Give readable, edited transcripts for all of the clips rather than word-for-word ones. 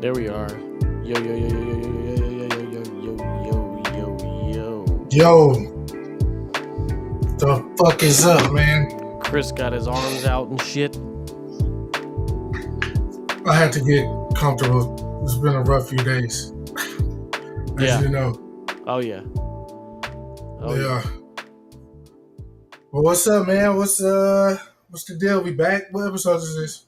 There we are. Yo, yo, yo, yo, yo, yo, yo, yo, yo, yo, yo, yo. Yo, the fuck is up, man? Chris got his arms out and shit. I had to get comfortable. It's been a rough few days. As you know. Oh, yeah. Yeah. Well, what's up, man? What's the deal? We back? What episode is this?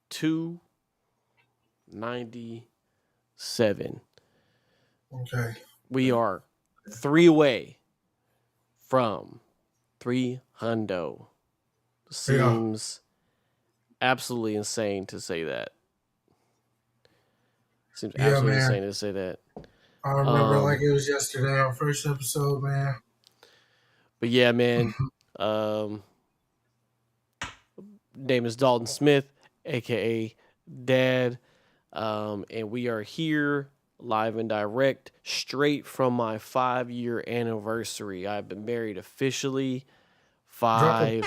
297. Okay. We are 3 away from 300. Seems absolutely insane to say that. Seems absolutely insane to say that. I remember like it was yesterday, our first episode, man. But yeah, man. Name is Dalton Smith, aka Dad. And we are here live and direct straight from my 5-year anniversary. I've been married officially 5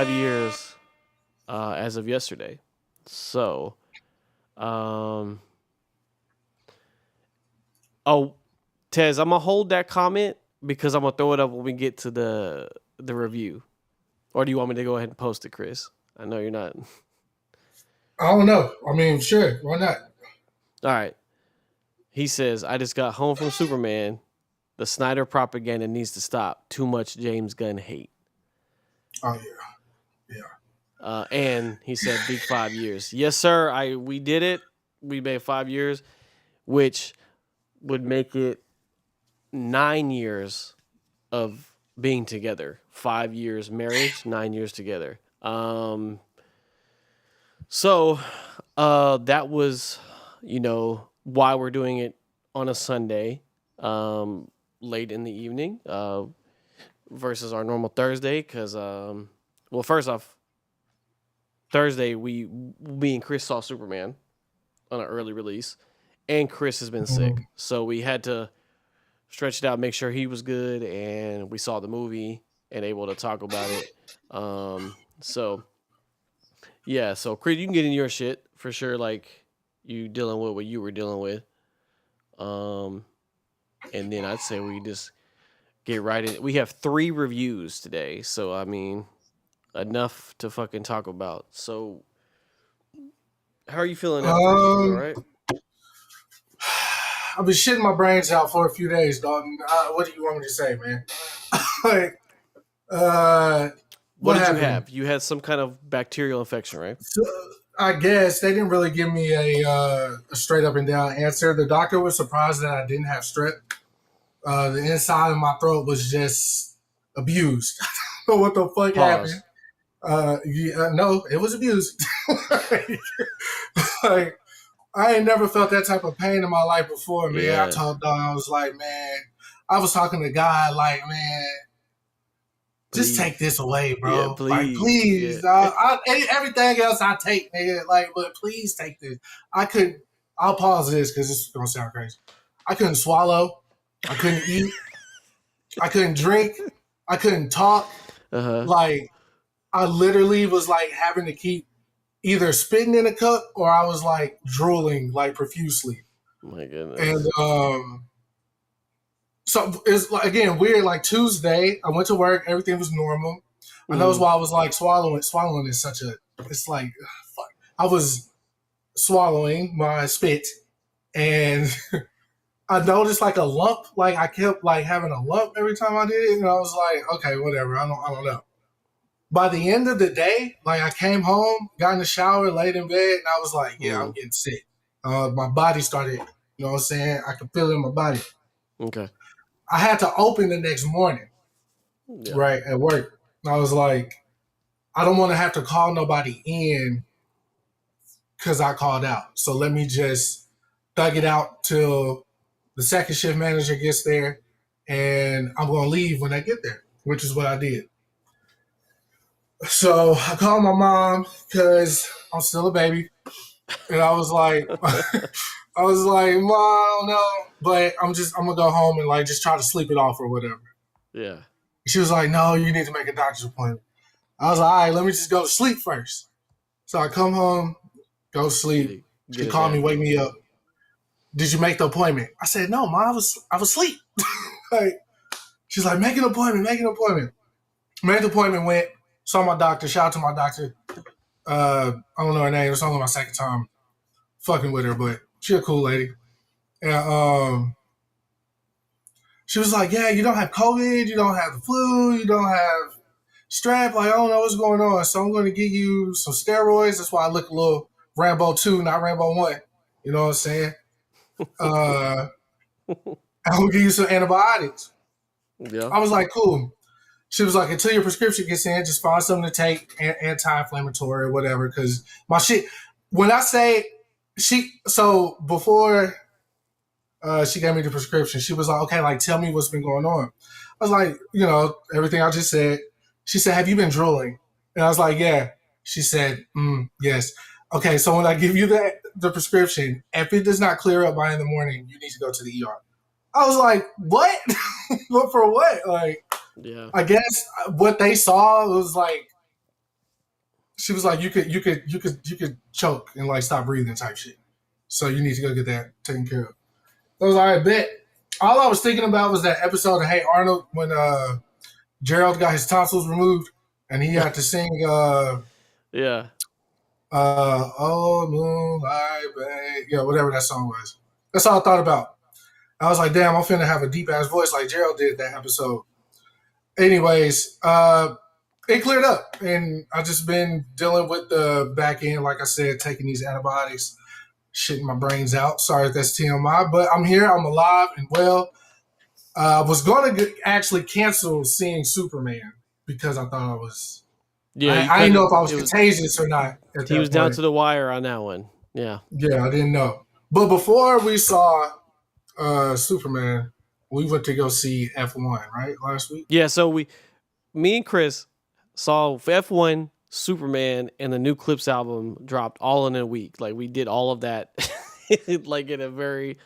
years as of yesterday. So Tez, I'm gonna hold that comment because I'm gonna throw it up when we get to the review. Or do you want me to go ahead and post it, Chris? I know you're not. I don't know. I mean, sure. Why not? All right. He says, I just got home from Superman. The Snyder propaganda needs to stop. Too much James Gunn hate. Oh, yeah. And he said, big 5 years. Yes, sir. We did it. We made 5 years, which would make it 9 years of being together. 5 years marriage, 9 years together. So that was, why we're doing it on a Sunday, late in the evening, versus our normal Thursday. Because, first off, Thursday me and Chris saw Superman on an early release, and Chris has been sick, so we had to stretch it out, make sure he was good, and we saw the movie and able to talk about it. So Chris, you can get in your shit for sure, like you dealing with what you were dealing with. And then I'd say we just get right in. We have 3 reviews today, so I mean, enough to fucking talk about. So how are you feeling after this? All right? I've been shitting my brains out for a few days, Dalton. What do you want me to say, man? What did you have? You had some kind of bacterial infection, right? So, I guess they didn't really give me a straight up and down answer. The doctor was surprised that I didn't have strep. The inside of my throat was just abused. I don't know what the fuck happened. No, it was abused. I ain't never felt that type of pain in my life before, man. I Yeah, told dog, I was like, man, I was talking to God, like, man, just take please. this away, Yeah, bro. Like, please. Yeah. please, dog. Everything else I take, nigga. Like, but please take this. I couldn't. I'll pause this because this is gonna sound crazy. I couldn't swallow. I couldn't eat. I couldn't drink. I couldn't talk. Uh-huh. Like, I literally was like having to keep either spitting in a cup or I was like drooling like profusely. My And goodness. so it's like, again weird. Like Tuesday, I went to work, everything was normal. I know it's Mm. why I was like swallowing. Swallowing is such a. It's like fuck. I was swallowing my spit, and I noticed like a lump. Like I kept like having a lump every time I did it, and I was like, okay, whatever. I don't know. By the end of the day, like I came home, got in the shower, laid in bed, and I was like, yeah, I'm Mm. getting sick. My body started. You know what I'm saying? I could feel it in my body. Okay. I had to open the next morning, Yeah. right, at work. And I was like, I don't want to have to call nobody in because I called out. So let me just thug it out till the second shift manager gets there, and I'm going to leave when I get there, which is what I did. So I called my mom because I'm still a baby. And I was like, I was like, Mom, no. But I'm going to go home and like just try to sleep it off or whatever. Yeah. She was like, no, you need to make a doctor's appointment. I was like, all right, let me just go to sleep first. So I come home, go to Get sleep. it. She Get it called me, in. wake me up. Did you make the appointment? I said, no, Mom, I was asleep. Like, she's like, make an appointment, make an appointment. Made the appointment, went, saw my doctor, shout out to my doctor. I don't know her name, it's only my second time fucking with her, but she a cool lady. And she was like, yeah, you don't have COVID, you don't have the flu, you don't have strep. Like, I don't know what's going on. So I'm going to give you some steroids. That's why I look a little Rambo 2, not Rambo 1. You know what I'm saying? Uh, I'm going to give you some antibiotics. Yeah. I was like, cool. She was like, until your prescription gets in, just find something to take, anti-inflammatory or whatever. Because my shit, when I say so before she gave me the prescription, she was like, okay, like, tell me what's been going on. I was like, everything I just said. She said, have you been drooling? And I was like, yeah. She said, yes. Okay, so when I give you the prescription, if it does not clear up by in the morning, you need to go to the ER. I was like, what? But for what? Like, Yeah. I guess what they saw was like, she was like, you could choke and like stop breathing type shit. So you need to go get that taken care of. I was like, I bet. All I was thinking about was that episode of Hey Arnold when Gerald got his tonsils removed and he had to sing Yeah. Oh Moonlight Babe. Yeah, whatever that song was. That's all I thought about. I was like, damn, I'm finna have a deep ass voice like Gerald did that episode. Anyways, it cleared up and I just been dealing with the back end, like I said, taking these antibiotics, shitting my brains out. Sorry if that's TMI, but I'm here, I'm alive and well. I was going to actually cancel seeing Superman because I thought I was. Yeah, you I didn't know couldn't. if I was It was contagious or not at he was that down point. to the wire on that one. Yeah. Yeah, I didn't know. But before we saw Superman, we went to go see F1, right, last week? Yeah. So me and Chris saw F1, Superman, and the new Clipse album dropped all in a week. Like we did all of that, like in a very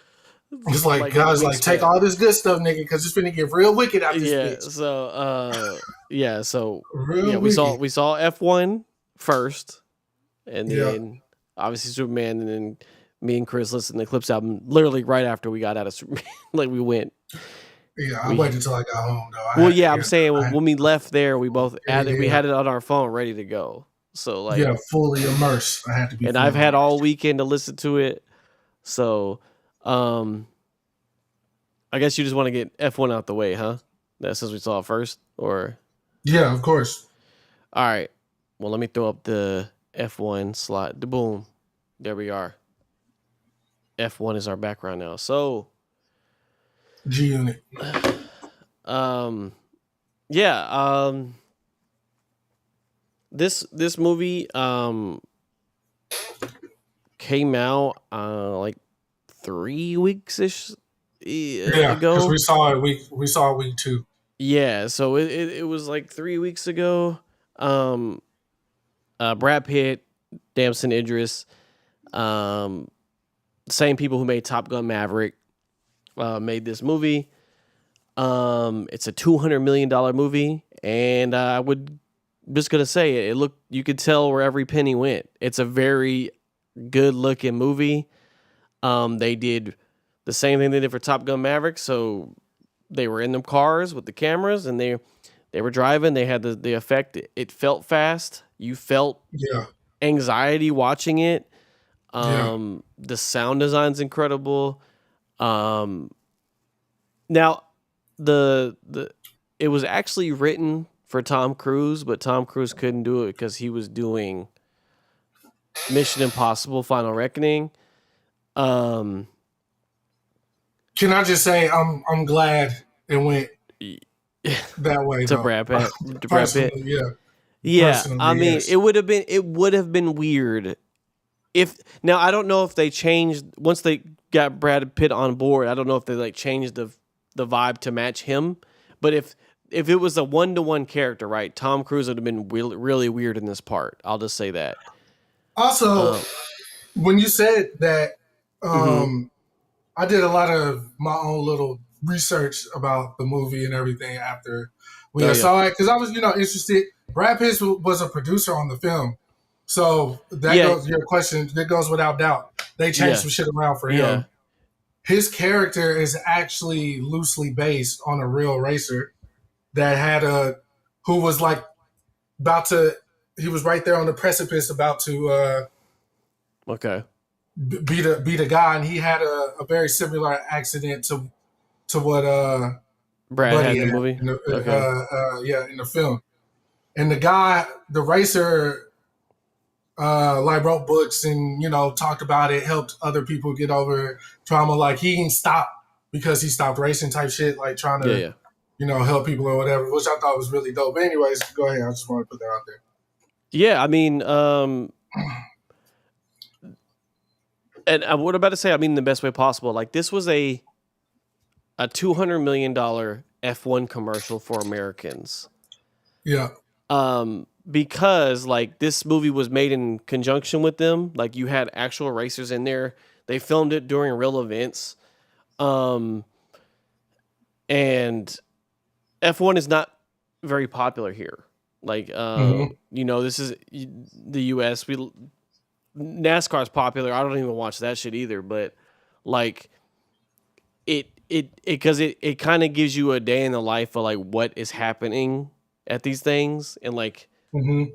It's like, like in a guys, week like, take span. all this good stuff, nigga, because it's going to get real wicked out this Yeah. bitch. So yeah, Real we saw wicked. we saw F1 first, and Yeah. then obviously Superman, and then me and Chris listened to the Clipse album literally right after we got out of Superman. Like we went. Yeah, I We waited until I got home, though. I Well, had to yeah, I'm hear saying I had, when we left there, we both added, we yeah, had it on our phone ready to go. So like, yeah, fully immersed. I had to be and fully I've had all immersed. weekend to listen to it. So, um, I guess you just want to get F1 out the way, huh? That since we saw it first, or Yeah, of course. all right. Well, let me throw up the F1 slot. The boom, there we are. F1 is our background now. So, G Unit. um, yeah, this movie, came out like 3 weeks ish Yeah, because ago. we saw it week two. Yeah, so it was like 3 weeks ago. Um, Brad Pitt, Damson Idris, um, same people who made Top Gun Maverick, made this movie. It's a $200 million movie, and I would just gonna say it. It looked, you could tell where every penny went. It's a very good looking movie. They did the same thing they did for Top Gun Maverick. So they were in them cars with the cameras, and they were driving. They had the effect. It felt fast. You felt Yeah, anxiety watching it. yeah. The sound design's incredible. Um, now the it was actually written for Tom Cruise, but Tom Cruise couldn't do it because he was doing Mission Impossible: Final Reckoning. Um, Can I just say I'm glad it went that way to though. Brad Pitt. To Brad Pitt. Personally, yeah. Yeah, I Personally, mean, yes. it would have been weird if, now I don't know if they changed once they got Brad Pitt on board. I don't know if they like changed the vibe to match him, but if it was a 1-to-1 character, right, Tom Cruise would have been really, really weird in this part. I'll just say that. Also, Um, when you said that, mhm. um, I did a lot of my own little research about the movie and everything after we Oh had yeah, saw it because I was, interested. Brad Pitt was a producer on the film, so that yeah, goes your question. That goes without doubt. They changed yeah, some shit around for yeah. him. His character is actually loosely based on a real racer that had a who was like about to. He was right there on the precipice about to Okay, beat a guy, and he had a very similar accident to what Brad had Buddy in the had movie. in the Okay, yeah in the film. And the guy, the racer, like wrote books and talked about it, helped other people get over trauma. Like he didn't stop because he stopped racing type shit, like trying yeah, to yeah, help people or whatever, which I thought was really dope. But anyways, go ahead. I just want to put that out there. yeah. I mean, and what about to say? I mean, the best way possible. Like this was a $200 million F1 commercial for Americans. Yeah. Because like this movie was made in conjunction with them. Like you had actual racers in there. They filmed it during real events. Um, and F1 is not very popular here. Like, Mm-hmm. this is the US. NASCAR is popular. I don't even watch that shit either, but like it kind of gives you a day in the life of like what is happening at these things, and like Mm-hmm.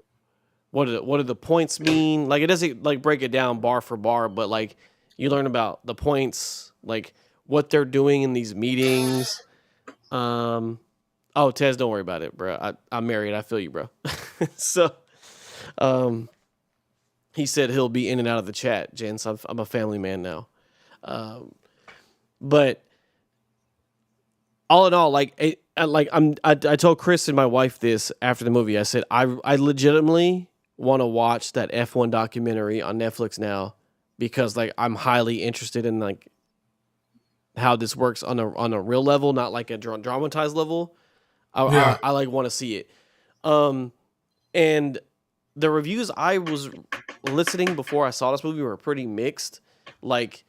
what do the points mean? Like it doesn't like break it down bar for bar, but like you learn about the points, like what they're doing in these meetings. Um, oh, Tez, don't worry about it, bro. I'm married. I feel you, bro. So, um, he said he'll be in and out of the chat, gents. I'm a family man now. Um, but all in all, like I told Chris and my wife this after the movie. I said I legitimately want to watch that F1 documentary on Netflix now because like I'm highly interested in like how this works on a real level, not like a dramatized level. Yeah. I like want to see it. Um, and the reviews I was listening before I saw this movie were pretty mixed. Like,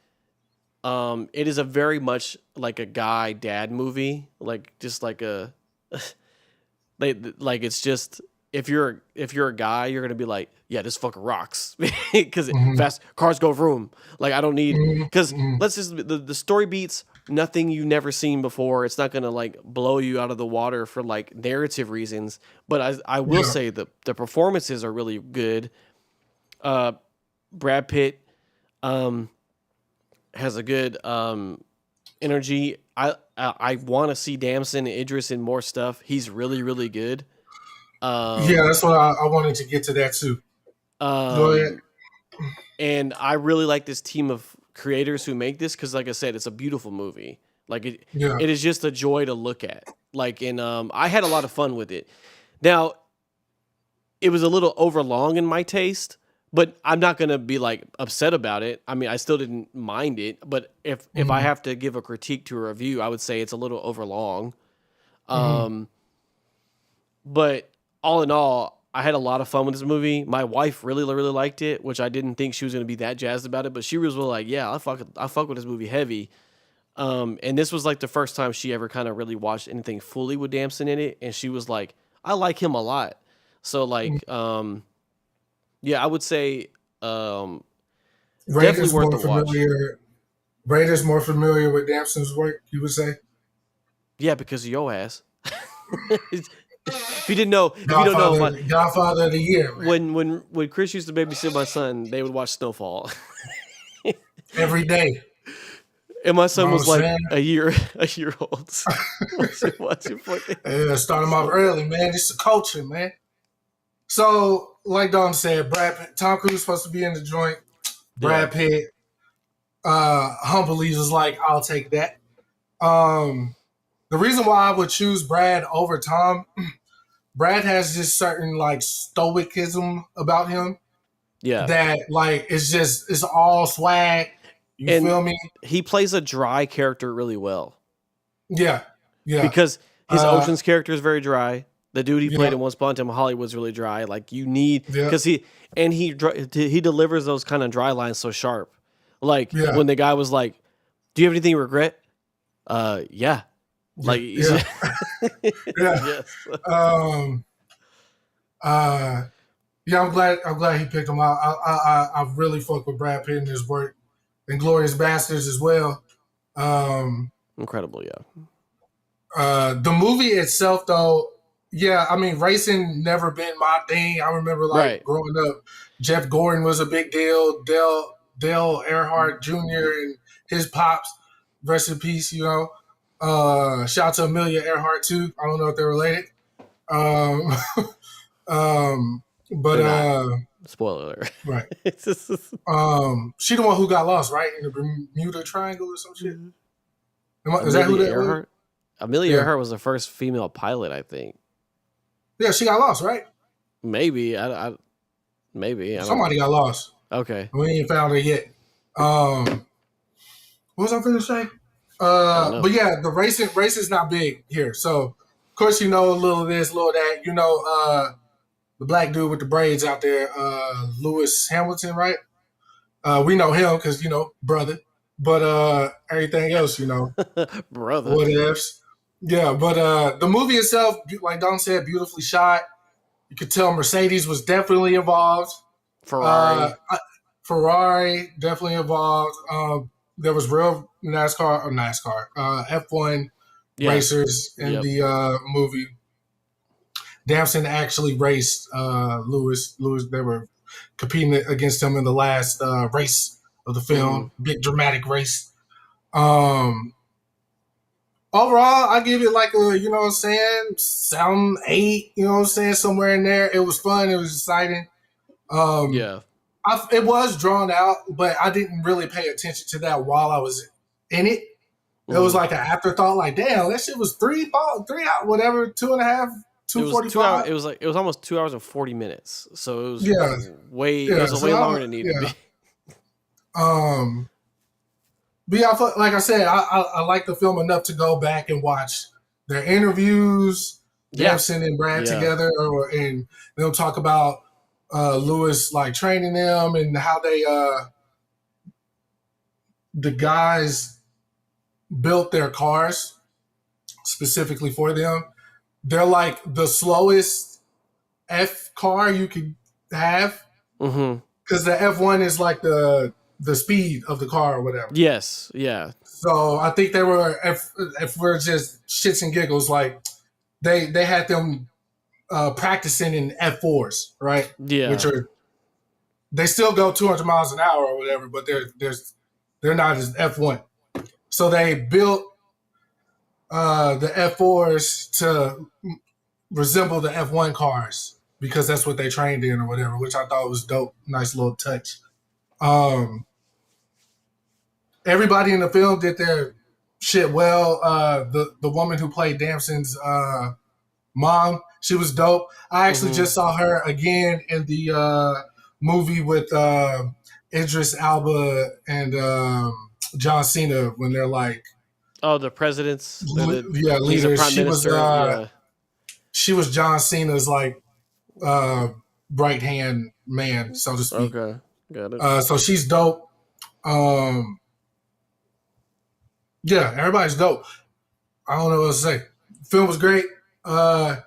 it is a very much like a guy dad movie, like just like a like it's just if you're a guy, you're gonna be like, yeah, this fucking rocks because Mm-hmm. fast cars go vroom. Like I don't need, because Mm-hmm. let's just the story beats nothing you've never seen before. It's not gonna like blow you out of the water for like narrative reasons. But I will Yeah. say the performances are really good. Uh, Brad Pitt um has a good energy. I want to see Damson and Idris in more stuff. He's really really good. Yeah. Um, That's what I wanted to get to that too. Go ahead. um, and I really like this team of creators who make this because, like I said, it's a beautiful movie. Like Yeah. it is just a joy to look at. Like, and I had a lot of fun with it. Now, it was a little overlong in my taste, but I'm not gonna be like upset about it. I mean, I still didn't mind it, but if I Mm-hmm. have to give a critique to a review, I would say it's a little overlong. Mm-hmm. Um, but all in all, I had a lot of fun with this movie. My wife really, really liked it, which I didn't think she was gonna be that jazzed about it, but she was really like, "Yeah, I fuck with this movie heavy." And this was like the first time she ever kind of really watched anything fully with Damson in it, and she was like, "I like him a lot." So like, yeah, I would say um, definitely Raiders worth more the watch. familiar. Raiders more familiar with Damson's work. You would say Yeah, because of your ass. If you didn't know, if you don't know, Godfather, Godfather of the Year, man. when Chris used to babysit my son, they would watch Snowfall, Every day. and my You know son what I'm was like saying? a year old. watching Start them off early, man. It's a culture, man. So, like Don said, Brad Pitt, Tom Cruise supposed to be in the joint. Yeah, Brad Pitt humbly was like, "I'll take that." Um, the reason why I would choose Brad over Tom, Brad has this certain like stoicism about him yeah, that like it's all swag. You and feel me? he plays a dry character really well. Yeah, yeah, Because his uh, Ocean's character is very dry. The dude he played yeah, in Once Upon a Time in Hollywood's really dry. Like you need yeah, because he delivers those kind of dry lines so sharp. Like yeah, when the guy was like, "Do you have anything you regret?" Yeah. yeah, Like he's yeah, yeah. yes, Um, uh, yeah, I'm glad he picked him out. I really fuck with Brad Pitt and his work, and Glorious Bastards as well. Um, incredible. Yeah, the movie itself, though, yeah, I mean, racing never been my thing. I remember like right. growing up, Jeff Gordon was a big deal. Dale Earnhardt Jr. and his pops, rest in peace. Shout out to Amelia Earhart too. I don't know if they're related. Um, but They're not. Spoiler alert. right. It's just- She the one who got lost, right, in the Bermuda Triangle or some shit. Is that who Amelia that was? Earhart. Amelia Yeah, Earhart was the first female pilot, I think. yeah, she got lost, right? Maybe maybe I don't. Somebody got lost. Okay, We ain't found her yet. What was I going to say? I don't know. But yeah, the race is not big here. So of course you know a little of this, a little of that. The black dude with the braids out there, Lewis Hamilton, right? We know him because brother. But everything else, Brother. what ifs. Yeah, but the movie itself, like Don said, beautifully shot. You could tell Mercedes was definitely involved. Uh, Ferrari. Ferrari definitely involved. There was real F1 Yeah. racers in Yep. the movie. Damson actually raced Lewis. They were competing against him in the last race of the Hmm. film. Big dramatic race. Um, Overall, I give it like a, 7, 8, somewhere in there. It was fun. It was exciting. Um, Yeah. it was drawn out, but I didn't really pay attention to that while I was in it. It was Hmm. like an afterthought, like, damn, that shit was 3 out, whatever, 2.5, It two was forty 2 hours. five. It was almost 2 hours and 40 minutes. So it was Yeah, way. It yeah. was a way So longer than it needed to yeah. be. Um, but yeah, like I said, I like the film enough to go back and watch their interviews, Yeah. Damson and Brad Yeah. together, and they'll talk about Lewis like training them and how the guys built their cars specifically for them. They're like the slowest F car you could have Hmm. because the F1 is like the speed of the car or whatever. Yes. Yeah. So I think they were if we're just shits and giggles, like they had them practicing in F4s, right? Which Yeah. are they still go 200 miles an hour or whatever, but they're not as F1. So they built the F4s to resemble the F1 cars because that's what they trained in or whatever, which I thought was dope. Nice little touch. Um, Everybody in the film did their shit well. The woman who played Damson's mom, she was dope. I actually Hmm. just saw her again in the movie with Idris Alba and John Cena when they're like, Oh, the presidents. They're the yeah, he's a leaders. prime minister. Yeah. She was John Cena's like uh, right hand man, so to speak. Okay. Got it. So she's dope. Um, yeah, everybody's dope. I don't know what to say. Film was great. At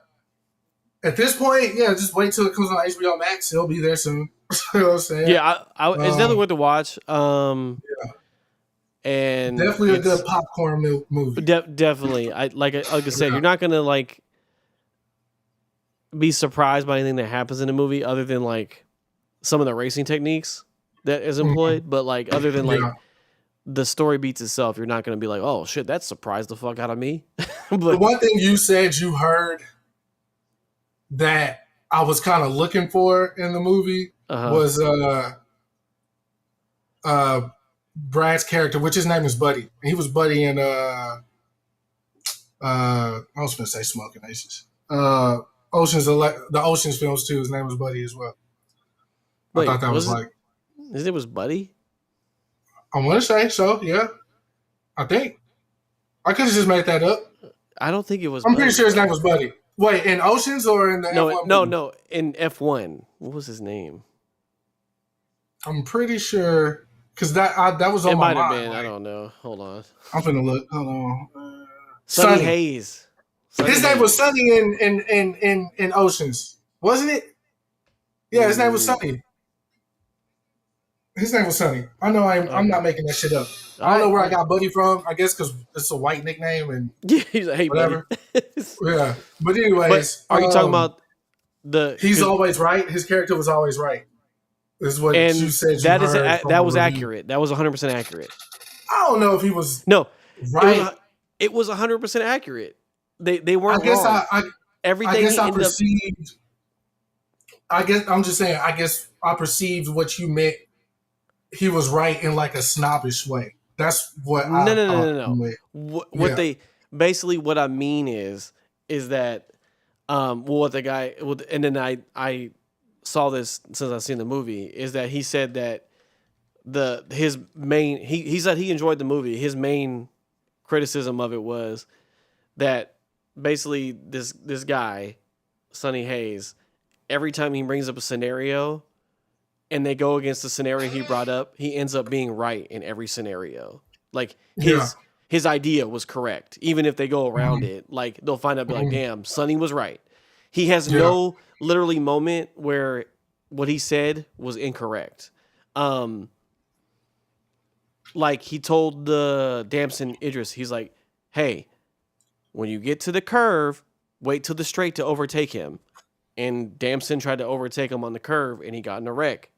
this point, yeah, just wait till it comes on HBO Max. It'll be there soon. You know what I'm saying? Yeah, it's definitely worth to watch. Yeah, And definitely a good it's popcorn movie. definitely. Like I said, Yeah. you're not gonna like be surprised by anything that happens in the movie, other than like some of the racing techniques that is Mhm. employed. But like, other than like Yeah. the story beats itself, you're not gonna be like, oh shit, that surprised the fuck out of me. The But one thing you said you heard that I was kind of looking for in the movie uh was uh Brad's character, which his name is Buddy. He was Buddy in I was gonna say Smoking Aces. The Ocean's films too. His name was Buddy as well. I thought wait, that was was it? like His name was Buddy. I want to say so. Yeah, I think I could have just made that up. I don't think it was I'm pretty Buddy. sure his name was Buddy. Wait, in Oceans or in the No, F1 no, movie? no. In F1, what was his name? I'm pretty sure because that was It on my might have mind. been. I Like, don't know. Hold on. I'm gonna look. Hold on. Sonny Sonny. Hayes. Sonny His name was Hayes. Sonny in Oceans, wasn't it? Yeah, his name was Mm, Sonny. His name was Sonny. I know I'm okay. not making that shit up. All I don't know right. where I got Buddy from. I guess because it's a white nickname and Yeah, he's like, hey, buddy. whatever. Yeah. But But anyways, are you talking about the? he's 'Cause- always right. His character was always right. Is what you and said you that is heard from that the was review. accurate. That was 100% accurate. I don't know if he was No, right. it was 100% accurate. They I weren't guess wrong. I Everything guess he I ended up. perceived. I guess I'm just saying. I guess I perceived what you meant. He was right in like a snobbish way. That's what No, I no, no, thought no, you no. meant. What Yeah. they basically what I mean is that well, what the guy and then I saw this since I've seen the movie is that he said that his main he said he enjoyed the movie. His main criticism of it was that basically this guy Sonny Hayes, every time he brings up a scenario and they go against the scenario he brought up, he ends up being right in every scenario. Like Yeah. his idea was correct, even if they go around Mhm. it. Like they'll find out, be like, Mhm. "Damn, Sonny was right." He has Yeah. no literally moment where what he said was incorrect. Like he told the Damson Idris, he's like, "Hey, when you get to the curve, wait till the straight to overtake him." And Damson tried to overtake him on the curve, and he got in a wreck.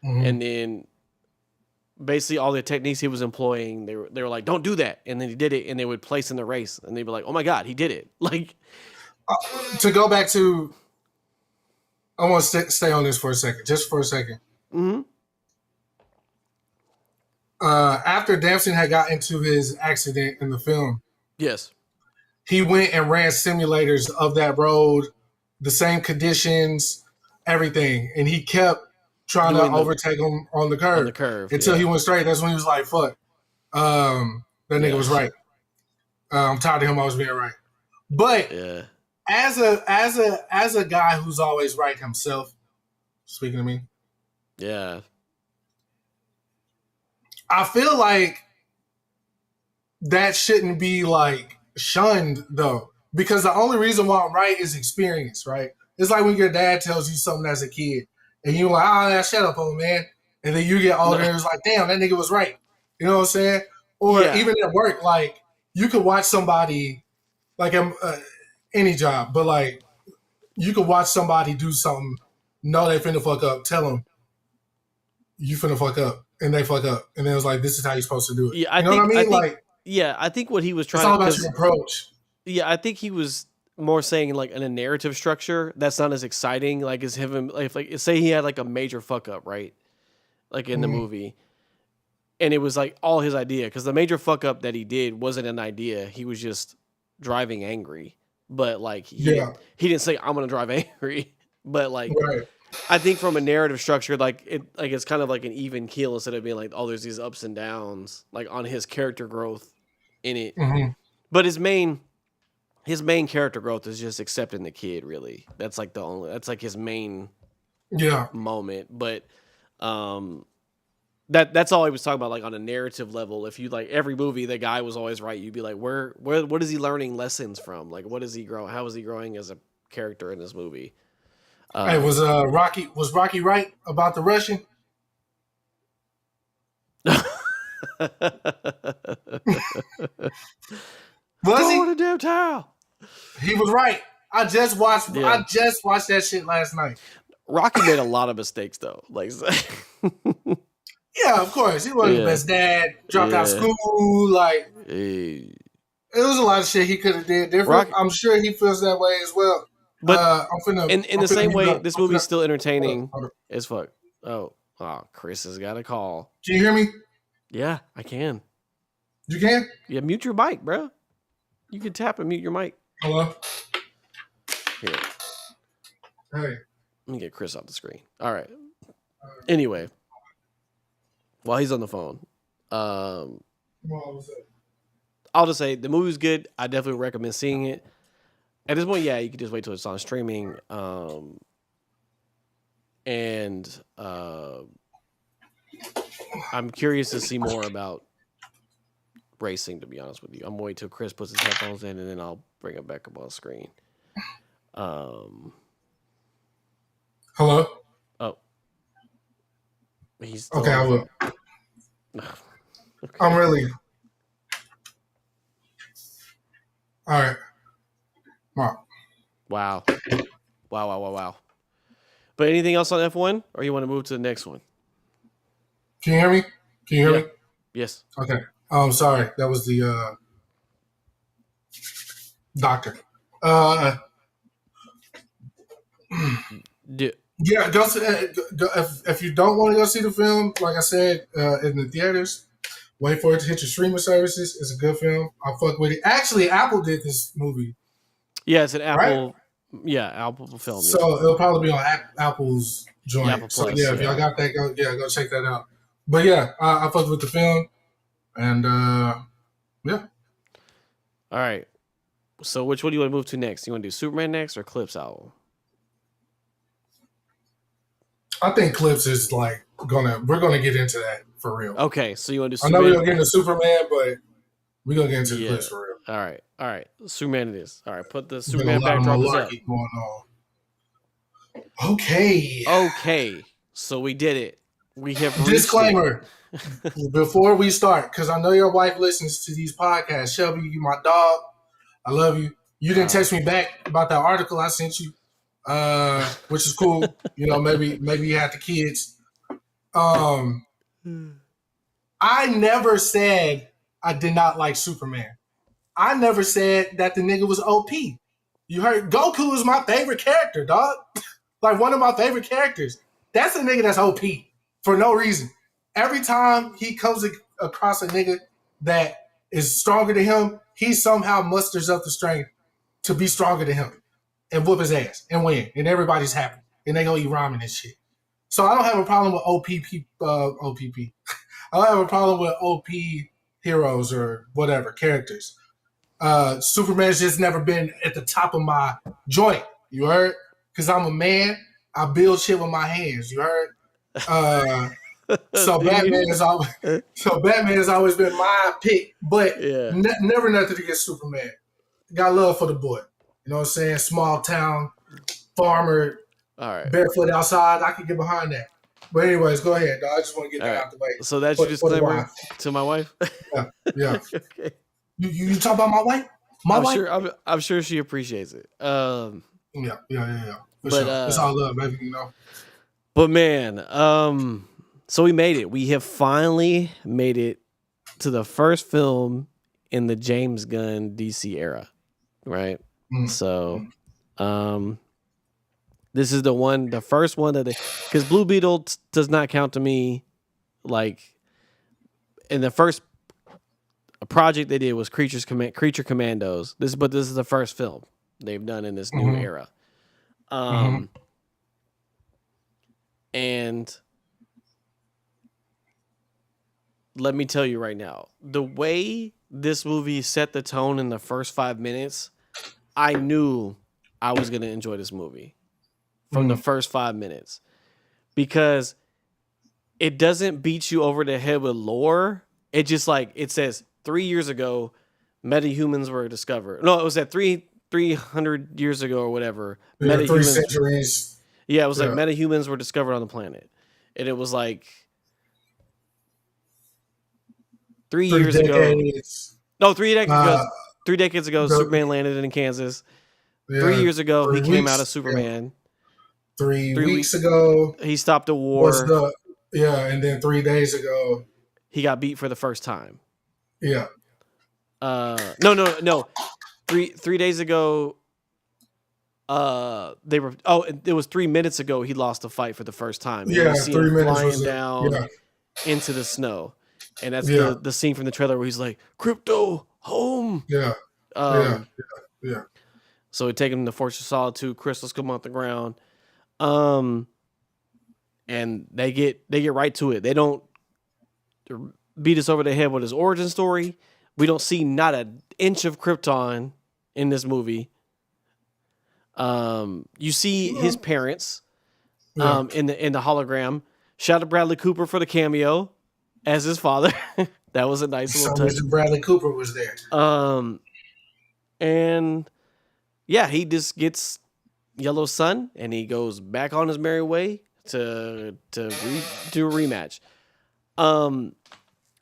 Mhm. And then basically all the techniques he was employing, they were like, "Don't do that," and then he did it, and they would place in the race, and they'd be like, "Oh my god, he did it!" Like, To go back to, I want to stay on this for a second, just for a second. mm-hmm. After Damson had got into his accident in the film, Yes, he went and ran simulators of that road, the same conditions, everything, and he kept trying to Doing the- overtake him on the curve on the curve until yeah. he went straight. That's when he was like, "Fuck, that nigga Yeah. was right. I'm tired of him always being right." But Yeah, as a guy who's always right himself, speaking to me, yeah, I feel like that shouldn't be like shunned though, because the only reason why I'm right is experience, right? It's like when your dad tells you something as a kid, and you're like, "Oh, yeah, shut up, old man," and then you get older and it's like, "Damn, that nigga was right." You know what I'm saying? Or Yeah. even at work, like you could watch somebody, like any job, but like you could watch somebody do something, know they finna fuck up, tell them you finna fuck up, and they fuck up, and then it's like, this is how you're supposed to do it. Yeah, You know what I mean? Like, yeah, I think what he was it's trying all to, about 'cause- your approach. yeah, I think he was more saying like in a narrative structure that's not as exciting, like as him, like say he had like a major fuck up, right? Like in the Mhm. movie, and it was like all his idea, because the major fuck up that he did wasn't an idea; he was just driving angry. But like Yeah, he didn't say I'm gonna drive angry, but like right. I think from a narrative structure, like it's kind of like an even keel instead of being like, oh, there's these ups and downs, like on his character growth in it. Hmm. But his main character growth is just accepting the kid. Really, that's like his main Yeah. moment. But that's all he was talking about. Like on a narrative level, if you like every movie, the guy was always right. You'd be like, where what is he learning lessons from? Like, what is he grow? How is he growing as a character in this movie? Hey, Um, Was Rocky right about the Russian? Was Throw he? in a damn towel. He was right. I just watched. Yeah. I just watched that shit last night. Rocky made a lot of mistakes though. Like, Yeah, of course. He wasn't the yeah, best dad. Dropped out of yeah. school. Like Hey. it was a lot of shit he could have did different. Rocky, I'm sure he feels that way as well. but in I'm the finna same mute way, up. this I'm movie's finna, still hold up, entertaining hold up. as fuck. Chris has got a call. Can you hear me? Yeah, I can. You can? Yeah, mute your mic, bro. You can tap and mute your mic. Hello? Here, Hey. let me get Chris off the screen. All right. Anyway, while he's on the phone, Come on, what's up? I'll just say the movie's good. I definitely recommend seeing it. At this point, yeah, you can just wait till it's on streaming. And I'm curious to see more about racing, to be honest with you. I'm waiting till Chris puts his headphones in, and then I'll bring it back up on screen. Hello? Oh, he's still Okay, I on will. the phone. Okay. I'm really. All right. Wow. Wow. But anything else on F1, or you want to move to the next one? Can you hear me? Can you hear me? Yes. Okay. Sorry. That was the doctor. Yeah, if you don't want to go see the film, like I said, in the theaters, wait for it to hit your streaming services. It's a good film. I'll fuck with it. Actually, Apple did this movie, Yeah, it's an right? Apple. Yeah, Apple film. Yeah. So it'll probably be on Apple's joint. Apple So Plus. yeah, if y'all got that, go check that out. But yeah, I fucked with the film, and yeah. All right. So which one do you want to move to next? You want to do Superman next or Clipse album? I think Clipse is like we're gonna get into that for real. Okay, so you want to do I know we're Superman? gonna get into Superman, but we're gonna get into Yeah. Clipse for real. All right. Superman it is. All right, put the There's been Superman a lot of backdrop is up. malarkey going on. Okay. Okay, so we did it. We have reached Disclaimer before we start, because I know your wife listens to these podcasts. Shelby, you my dog. I love you. You didn't text me back about that article I sent you, which is cool. You know, maybe you had the kids. I never said I did not like Superman. I never said that the nigga was OP. You heard Goku is my favorite character, dog. Like one of my favorite characters. That's a nigga that's OP for no reason. Every time he comes across a nigga that is stronger than him, he somehow musters up the strength to be stronger than him and whoop his ass and win. And everybody's happy. And they go eat ramen and shit. So I don't have a problem with OPP. I don't have a problem with OP heroes or whatever characters. Superman's just never been at the top of my joint. You heard? Because I'm a man. I build shit with my hands. You heard? So Batman has always been my pick, but never nothing against Superman. Got love for the boy. You know what I'm saying? Small town farmer, all right, barefoot outside. I can get behind that. But anyways, go ahead, dog. I just want to get that out the way. So that's your disclaimer to my wife. Yeah. Okay. You talk about my wife? I'm sure she appreciates it. Yeah. For sure. It's all love, baby. You know. But man, so we made it. We have finally made it to the first film in the James Gunn DC era, right? Mm-hmm. So, this is the first one that because Blue Beetle does not count to me. Like, in the first project they did was Creature Commandos. This is the first film they've done in this new era. And let me tell you right now, the way this movie set the tone in the first 5 minutes, I knew I was going to enjoy this movie from the Mm. first 5 minutes because it doesn't beat you over the head with lore. It just like it says 3 years ago, metahumans were discovered. No, it was at 300 years ago or whatever. Yeah, three Metahumans. centuries. Yeah, it was like Yeah, metahumans were discovered on the planet, and it was like three three years ago. decades. No, 3 decades ago. Uh, 3 decades ago, the Superman landed in Kansas. Three yeah, years ago, he three came out weeks. as Yeah, Superman. 3 weeks 3 weeks, ago he stopped a was war. the and then 3 days ago. He got beat for the first time. Yeah, No. 3 days ago, they were. Oh, it was 3 minutes ago. He lost a fight for the first time, and you yeah. see him 3 minutes was flying it? down Yeah, into the snow, and that's yeah, the scene from the trailer where he's like, "Crypto home." yeah, yeah, Um, yeah. so we take him to Fortress of Solitude. Crystals come off the ground. Um, and they get right to it. They don't beat us over the head with his origin story. We don't see not an inch of Krypton in this movie. You see his parents Yeah. in the hologram. Shout out to Bradley Cooper for the cameo as his father. That was a nice For little some touch. reason, Bradley Cooper was there. And yeah, he just gets Yellow Sun and he goes back on his merry way to do a rematch.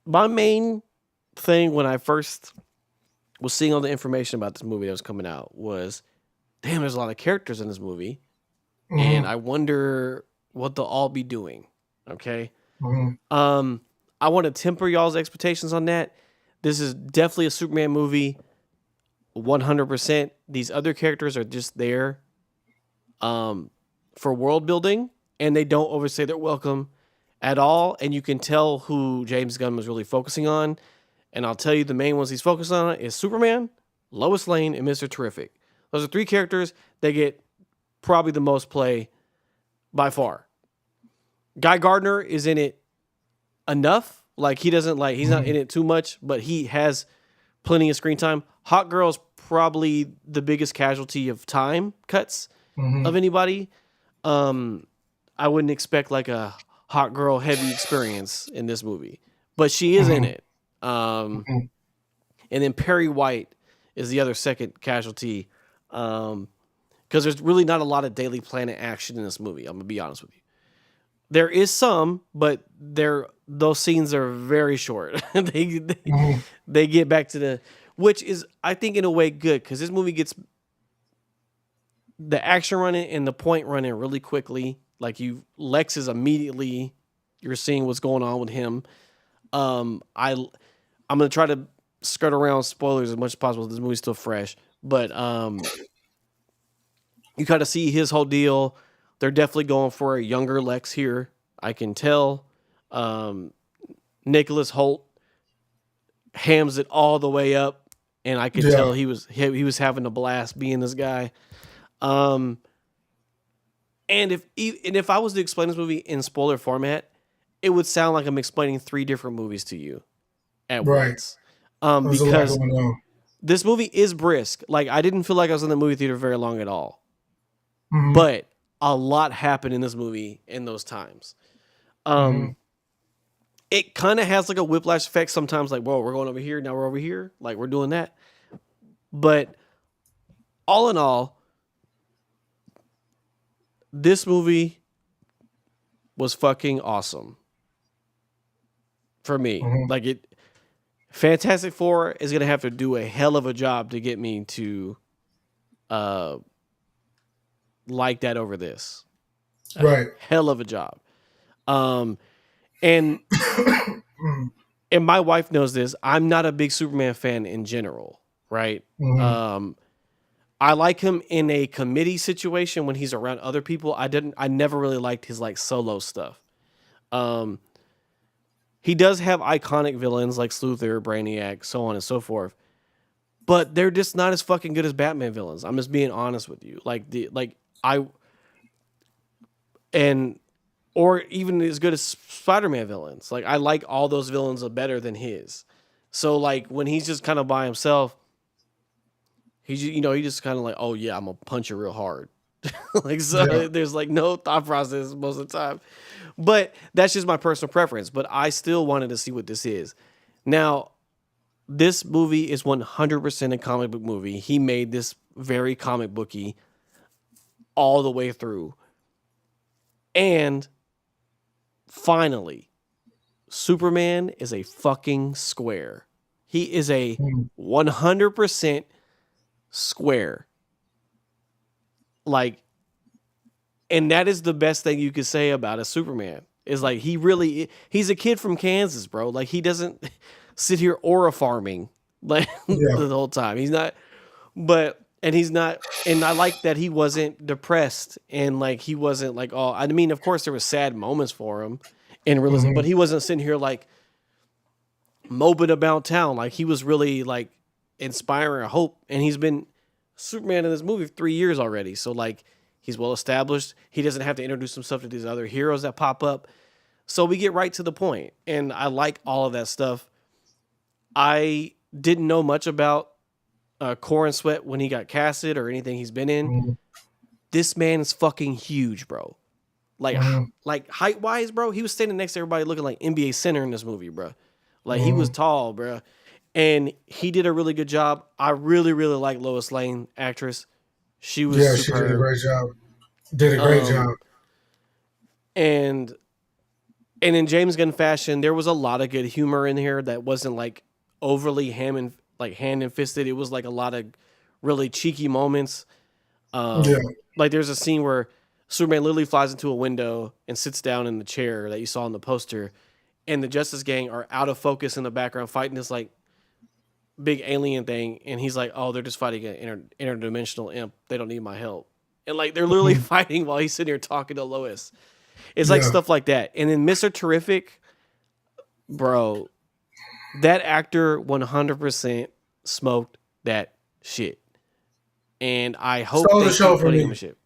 My main thing when I first was seeing all the information about this movie that was coming out was, damn, there's a lot of characters in this movie, and Mm-hmm. I wonder what they'll all be doing. Okay, Mm-hmm. I want to temper y'all's expectations on that. This is definitely a Superman movie, 100%. These other characters are just there, for world building, and they don't overstay their welcome at all. And you can tell who James Gunn was really focusing on. And I'll tell you, the main ones he's focused on is Superman, Lois Lane, and Mr. Terrific. Those are three characters that get probably the most play by far. Guy Gardner is in it enough. Like he's not in it too much, but he has plenty of screen time. Hot Girl's probably the biggest casualty of time cuts Mm-hmm. of anybody. I wouldn't expect like a hot girl heavy experience in this movie, but she is in Mm-hmm. it. And then Perry White is the other second casualty, because there's really not a lot of Daily Planet action in this movie. I'm gonna be honest with you. There is some, but those scenes are very short. Mm-hmm. They get back to which is I think in a way good because this movie gets the action running and the point running really quickly. Like Lex is immediately you're seeing what's going on with him. I'm gonna try to skirt around spoilers as much as possible. This movie's still fresh, but you kind of see his whole deal. They're definitely going for a younger Lex here. I can tell. Nicholas Holt hams it all the way up, and I could Yeah. tell he was having a blast being this guy. And if I was to explain this movie in spoiler format, it would sound like I'm explaining three different movies to you at Right. once. There's a lot Because going on. this movie is brisk. Like I didn't feel like I was in the movie theater very long at all. Mm-hmm. But a lot happened in this movie in those times. It kind of has like a whiplash effect sometimes, like, whoa, we're going over here, now we're over here, like we're doing that. But all in all, this movie was fucking awesome for me. Mm-hmm. Fantastic Four is gonna have to do a hell of a job to get me to like that over this. Right. Hell of a job. And Mm-hmm. and my wife knows this. I'm not a big Superman fan in general, right? Mm-hmm. I like him in a committee situation when he's around other people. I never really liked his like solo stuff. He does have iconic villains like Sluther, Brainiac, so on and so forth. But they're just not as fucking good as Batman villains. I'm just being honest with you. And or even as good as Spider-Man villains. Like I like all those villains are better than his. So like when he's just kind of by himself, he just kind of like, oh yeah, I'm gonna punch you real hard. Like Yeah. so, there's like no thought process most of the time. But that's just my personal preference. But I still wanted to see what this is. Now, this movie is 100% a comic book movie. He made this very comic booky all the way through. And finally, Superman is a fucking square. He is a Mm. 100% square. Like, and that is the best thing you could say about a Superman. Is like he's a kid from Kansas, bro. Like he doesn't sit here aura farming like Yeah. the whole time. He's not, but and he's not, and I like that he wasn't depressed and like he wasn't like, oh, I mean, of course there was sad moments for him and realism, but Hmm. he wasn't sitting here like moping about town. Like he was really like inspiring hope, and he's been Superman in this movie for 3 years already. So like he's well established. He doesn't have to introduce himself to these other heroes that pop up. So we get right to the point, and I like all of that stuff. I didn't know much about Corin Sweat when he got casted or anything he's been in. Hmm. This man is fucking huge, bro. Like Hmm. like height wise, bro. He was standing next to everybody looking like NBA center in this movie, bro. Like he was Hmm. tall, bro. And he did a really good job. I really, really like Lois Lane, actress. She was Yeah, she did a superb. great job. Did a great job. Um, and and in James Gunn fashion, there was a lot of good humor in here that wasn't like overly hand and fisted. It was like a lot of really cheeky moments. Yeah. Like there's a scene where Superman literally flies into a window and sits down in the chair that you saw in the poster, and the Justice Gang are out of focus in the background fighting this like big alien thing, and he's like, "Oh, they're just fighting an interdimensional imp. They don't need my help." And like they're literally Mhm. fighting while he's sitting here talking to Lois. It's like Yeah. stuff like that. And then Mr. Terrific, bro, that actor 100% smoked that shit. And I hope Stole they the show keep from putting him in me. shit.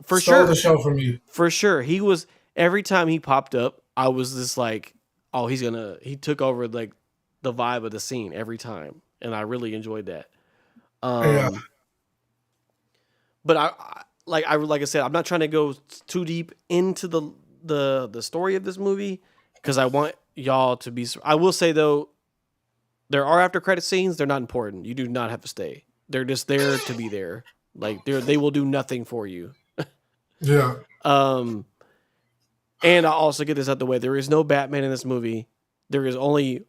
For Stole the sure. show from me. For sure. He was every time he popped up, I was just like, oh, he took over like the vibe of the scene every time. And I really enjoyed that. Yeah. Um but like I said, I'm not trying to go too deep into the story of this movie because I want y'all to be. I will say though, there are after credit scenes. They're not important. You do not have to stay. They're just there to be there. Like they will do nothing for you. Yeah. Um, and I'll also get this out the way. There is no Batman in this movie. There is only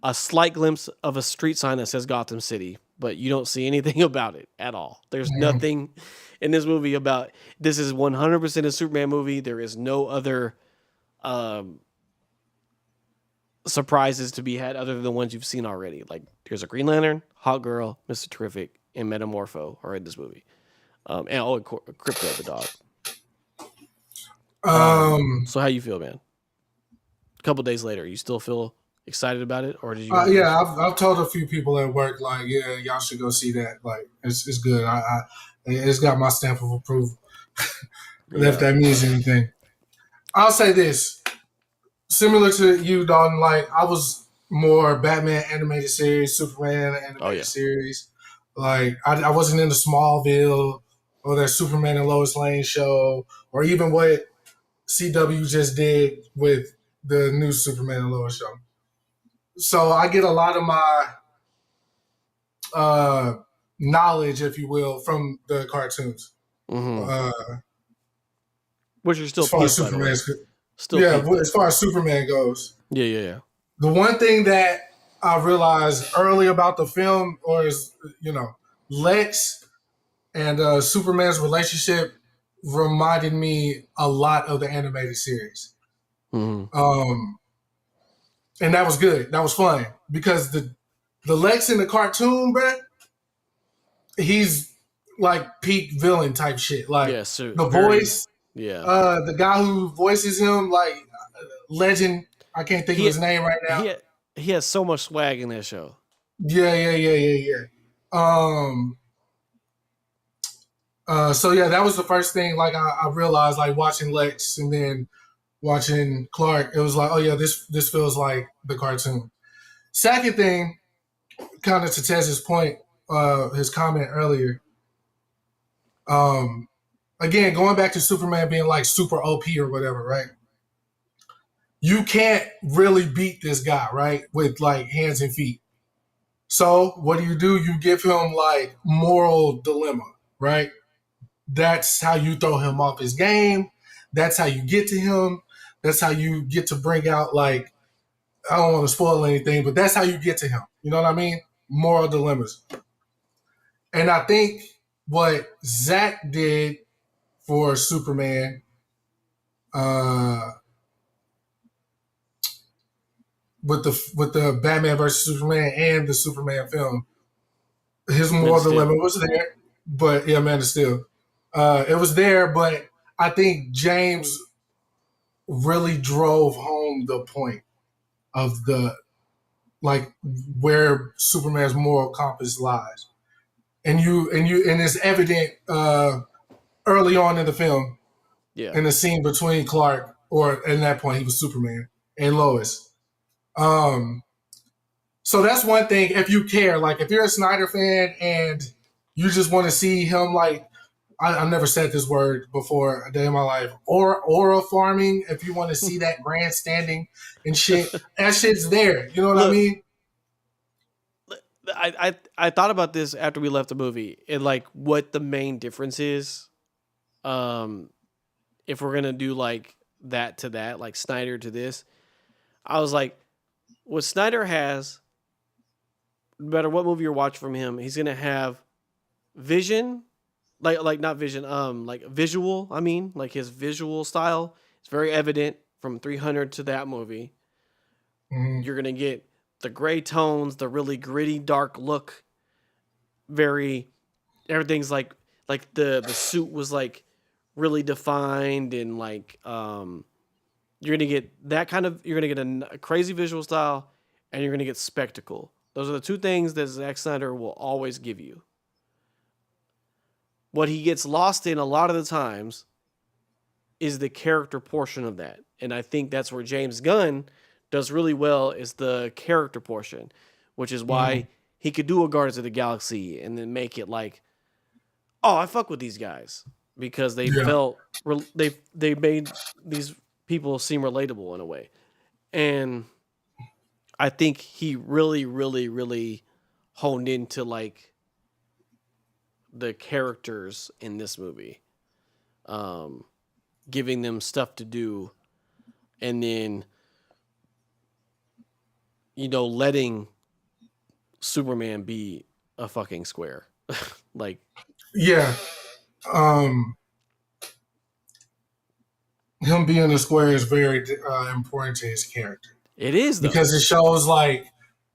a slight glimpse of a street sign that says Gotham City, but you don't see anything about it at all. There's Mhm. nothing in this movie about this is 100% a Superman movie. There is no other um, surprises to be had other than the ones you've seen already. Like there's a Green Lantern, Hot Girl, Mr. Terrific, and Metamorpho are in this movie. And Crypto the dog. Um. So how you feel, man? A couple days later, you still feel excited about it, or did you already watch Yeah. it? I've told a few people at work like, yeah, y'all should go see that. Like, it's good. It's got my stamp of approval. If Yeah. that means anything, I'll say this. Similar to you, Dalton. Like, I was more Batman animated series, Superman Oh animated yeah. series. Like, I wasn't into Smallville or that Superman and Lois Lane show, or even what CW just did with the new Superman and Lois show. So I get a lot of my uh, knowledge, if you will, from the cartoons. Mm-hmm. Uh, Which are still as far as peak, by the way. Superman's, Still yeah, peak as though. far as Superman goes, Yeah, yeah, yeah. the one thing that I realized early about the film, or is Lex and Superman's relationship reminded me a lot of the animated series. Mm-hmm. Um, and that was good. That was fun because the Lex in the cartoon, bruh, he's like peak villain type shit. Like Yeah. So the very. voice, Yeah. the guy who voices him, like legend. I can't think of He his name right now. he he has so much swag in that show. Yeah, yeah, yeah, yeah, yeah. Um. So yeah, that was the first thing. Like I realized, like watching Lex, and then watching Clark, it was like, oh yeah, this feels like the cartoon. Second thing, kind of to Tez's point, his comment earlier. Um, Again, going back to Superman being like super OP or whatever, right? You can't really beat this guy, right? With like hands and feet. So what do? You give him like moral dilemma, right? That's how you throw him off his game. That's how you get to him. That's how you get to bring out like I don't want to spoil anything, but that's how you get to him. You know what I mean? Moral dilemmas. And I think what Zach did for Superman, uh, with the Batman versus Superman and the Superman film, his Man of moral dilemma Steel. was there. But yeah, Man of Steel, it was there. But I think James really drove home the point of the like where Superman's moral compass lies, and it's evident early on in the film Yeah. in the scene between Clark, or at that point he was Superman, and Lois. Um, so that's one thing. If you care, like if you're a Snyder fan and you just want to see him, like I've never said this word before a day in my life, or aura farming. If you want to see that grandstanding and shit, that shit's there. You know what I Look, mean? I thought about this after we left the movie and like what the main difference is. Um, if we're gonna do like that to that, like Snyder to this, I was like, what Snyder has, no matter what movie you're watching from him, he's gonna have vision, like not vision, like visual. I mean, like his visual style is very evident from 300 to that movie. Mm-hmm. You're gonna get the gray tones, the really gritty, dark look. Very everything's like the suit was like really defined and like you're gonna get that kind of you're gonna get a crazy visual style and you're gonna get spectacle. Those are the two things that Zack Snyder will always give you. What he gets lost in a lot of the times is the character portion of that. And I think that's where James Gunn does really well is the character portion, which is Mm-hmm. why he could do a Guardians of the Galaxy and then make it like, oh, I fuck with these guys because they Yeah, felt they made these people seem relatable in a way. And I think he really, really, really honed into like the characters in this movie, um, giving them stuff to do, and then letting Superman be a fucking square. Like yeah. Um, Him being a square is very important to his character it is though. because it shows like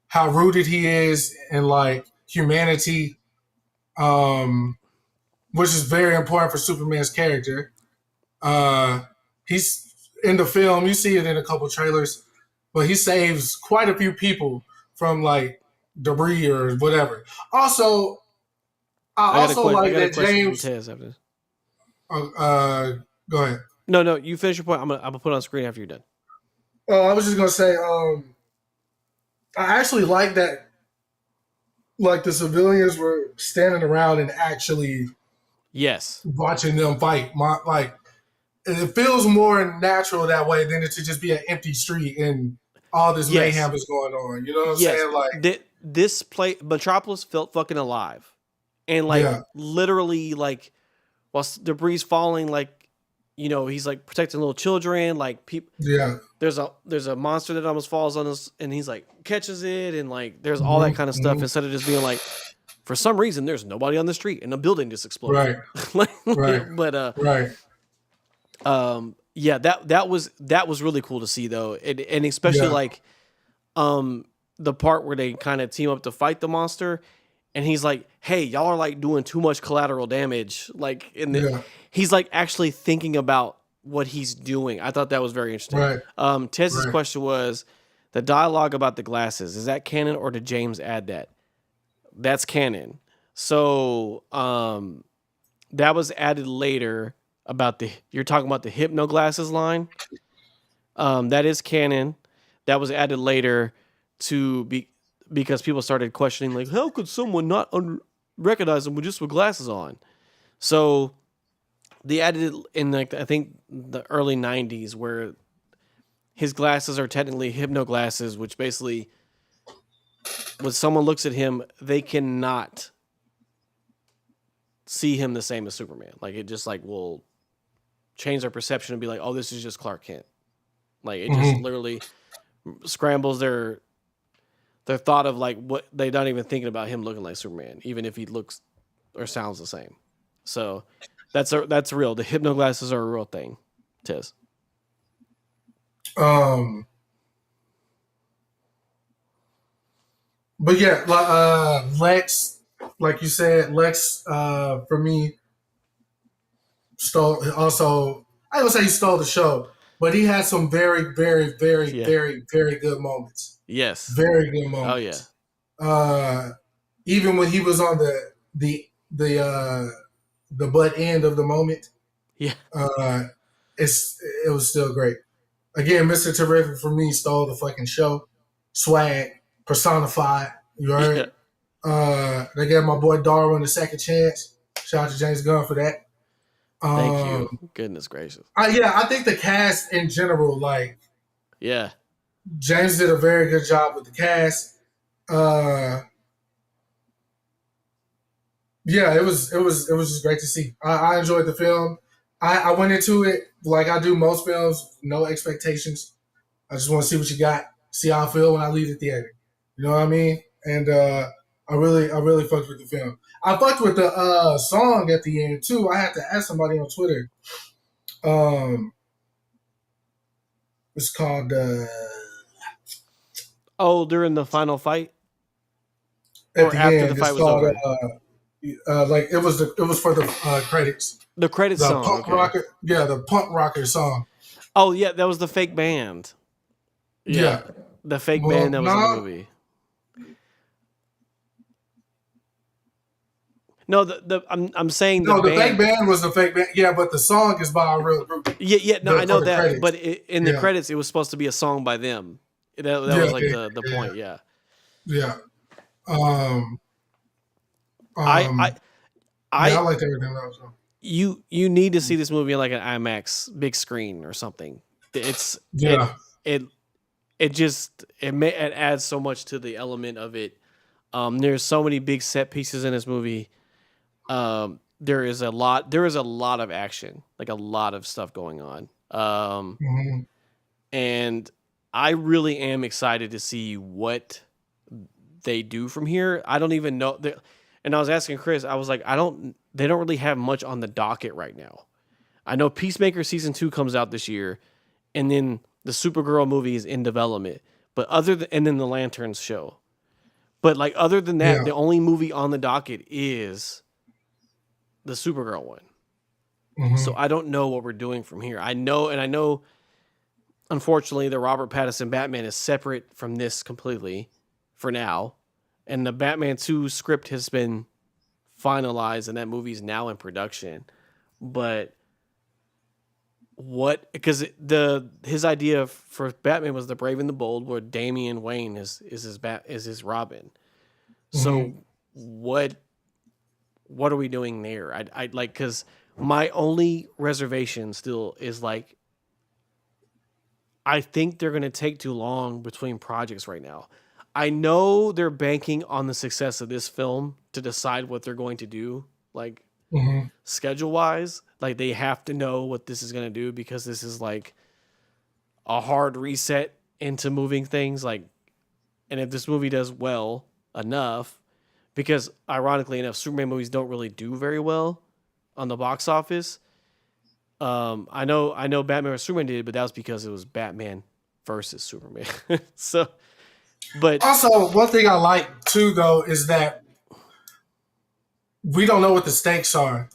how rooted he is in like humanity, um, which is very important for Superman's character. He's in the film. You see it in a couple trailers, but he saves quite a few people from like debris or whatever. Also, I also I like got a that question from James. Tez after this. Uh, uh, Go ahead. No, no, you finish your point. I'm gonna put it on screen after you're done. Oh, I was just gonna say. I actually like that. Like the civilians were standing around and actually Yes, watching them fight. Like it feels more natural that way than it to just be an empty street and all this yes, mayhem is going on. You know what I'm yes. saying? Like, This play Metropolis felt fucking alive, and like yeah, literally like while debris falling, like he's like protecting little children. Like people, yeah, there's a monster that almost falls on us, and he's like catches it, and like there's all that hmm kind of stuff. hmm Instead of just being like, for some reason, there's nobody on the street, and the building just exploded. right, right, But right, yeah, that was really cool to see though, and especially yeah, like the part where they kind of team up to fight the monster, and he's like, "Hey, y'all are like doing too much collateral damage." Like yeah, he's like actually thinking about what he's doing. I thought that was very interesting. right, Tez's right. question was the dialogue about the glasses. Is that canon or did James add that? That's canon. So that was added later about the you're talking about the hypno glasses line. That is canon. That was added later to be because people started questioning like, how could someone not recognize him with just with glasses on? So they added it in like I think the early '90s where his glasses are technically hypno glasses, which basically when someone looks at him, they cannot see him the same as Superman. Like it just like will change their perception and be like, oh, this is just Clark Kent. Like it just Hmm. literally scrambles their thought of like what they're not even thinking about him looking like Superman, even if he looks or sounds the same. So that's real. The hypno glasses are a real thing. Tis. Um, but yeah, Lex, like you said, Lex for me stole also. I don't say he stole the show, but he had some very, very, very, Yeah. very, very good moments. Yes. Very good Oh yeah. moments. Uh, even when he was on the butt end of the moment, Yeah. uh, it was still great. Again, Mr. Terrific for me stole the fucking show. Swag personified. You Yeah. heard? They gave my boy Darwin a second chance. Shout out to James Gunn for that. Thank Um, you. Goodness gracious. yeah, I think the cast in general, like Yeah. James did a very good job with the cast. Uh, yeah, it was just great to see. I enjoyed the film. I went into it like I do most films, no expectations. I just want to see what you got, see how I feel when I leave the theater. You know what I mean? And I really fucked with the film. I fucked with the song at the end too. I had to ask somebody on Twitter. Um, it's called Oh, during the final fight at or the after the end. fight It's was called over. like it was for the credits. The credit The song. punk Okay. rocker, yeah, the punk rocker song. Oh yeah, that was the fake band. Yeah, Yeah. the fake band Well, that was in the no, movie. No, I'm saying the no, the fake band. band was the fake band. Yeah, but the song is by a real group. Yeah, yeah. No, I For know the that, credits. but in the Yeah, credits, it was supposed to be a song by them. That yeah, was like yeah, the yeah, point. Yeah. yeah. Um, I I um, yeah, I I liked everything else. you need to see this movie on like an IMAX big screen or something. It's it Yeah. it it adds so much to the element of it. There's so many big set pieces in this movie. There is a lot of action, like a lot of stuff going on. Hmm. And I really am excited to see what they do from here. I don't even know. And I was asking Chris, I was like, they don't really have much on the docket right now. I know Peacemaker season 2 comes out this year, and then the Supergirl movie is in development. And then the Lanterns show. But like other than that, Yeah. the only movie on the docket is the Supergirl one. So Hmm. I don't know what we're doing from here. I know unfortunately the Robert Pattinson Batman is separate from this completely for now. And the Batman 2 script has been finalized and that movie's now in production. But what because the his idea for Batman was the Brave and the Bold, where Damian Wayne is his Robin. Hmm. So what are we doing there? I like because my only reservation still is like I think they're gonna take too long between projects right now. I know they're banking on the success of this film to decide what they're going to do, like Hmm. schedule wise. Like they have to know what this is gonna do because this is like a hard reset into moving things. Like, and if this movie does well enough, because ironically enough, Superman movies don't really do very well on the box office. I know Batman vs Superman did, but that was because it was Batman versus Superman. So, but Also, one thing I like too, though, is that we don't know what the stakes are,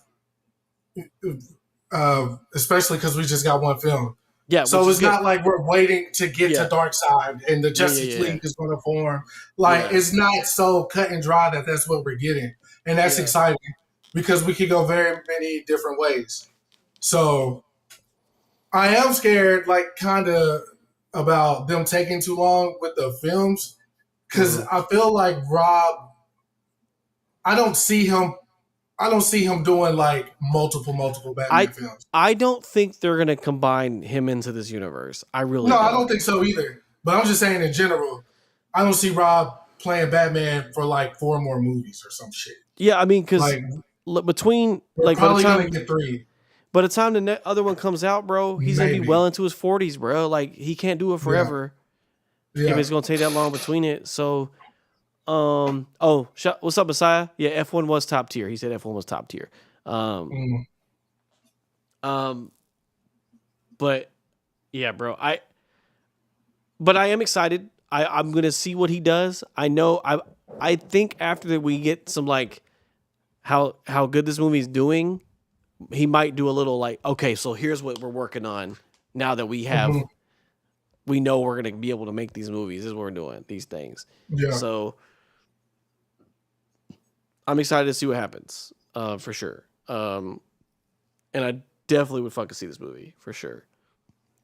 especially because we just got one film. yeah, which So is it's good. not like we're waiting to get to Yeah, Darkseid and the yeah, yeah, Justice yeah, League is going to form. Like yeah, it's not so cut and dry that that's what we're getting, and that's yeah. exciting because we could go very many different ways. So I am scared, like, kind of about them taking too long with the films because Hmm. I feel like Rob. I don't see him. I don't see him doing like multiple I Batman films. I don't think they're gonna combine him into this universe. I really No, I don't don't. think so either. But I'm just saying in general, I don't see Rob playing Batman for like four more movies or some shit. Yeah, I mean, because Like between we're like probably gonna get three, by the time the other one comes out, bro, he's gonna be maybe. well into his 40s, bro. Like he can't do it Yeah, forever if yeah. it's gonna take that long between it. So, what's up, Messiah? Yeah, F1 was top tier. He said F1 was top tier. Um, Mm. um, but yeah, bro, I am excited. I'm gonna see what he does. I think after that we get some like how good this movie's doing, he might do a little like, okay, so here's what we're working on now that Hmm. we know we're gonna be able to make these movies. This is what we're doing, these things. Yeah. So I'm excited to see what happens, for sure. And I definitely would fucking see this movie for sure.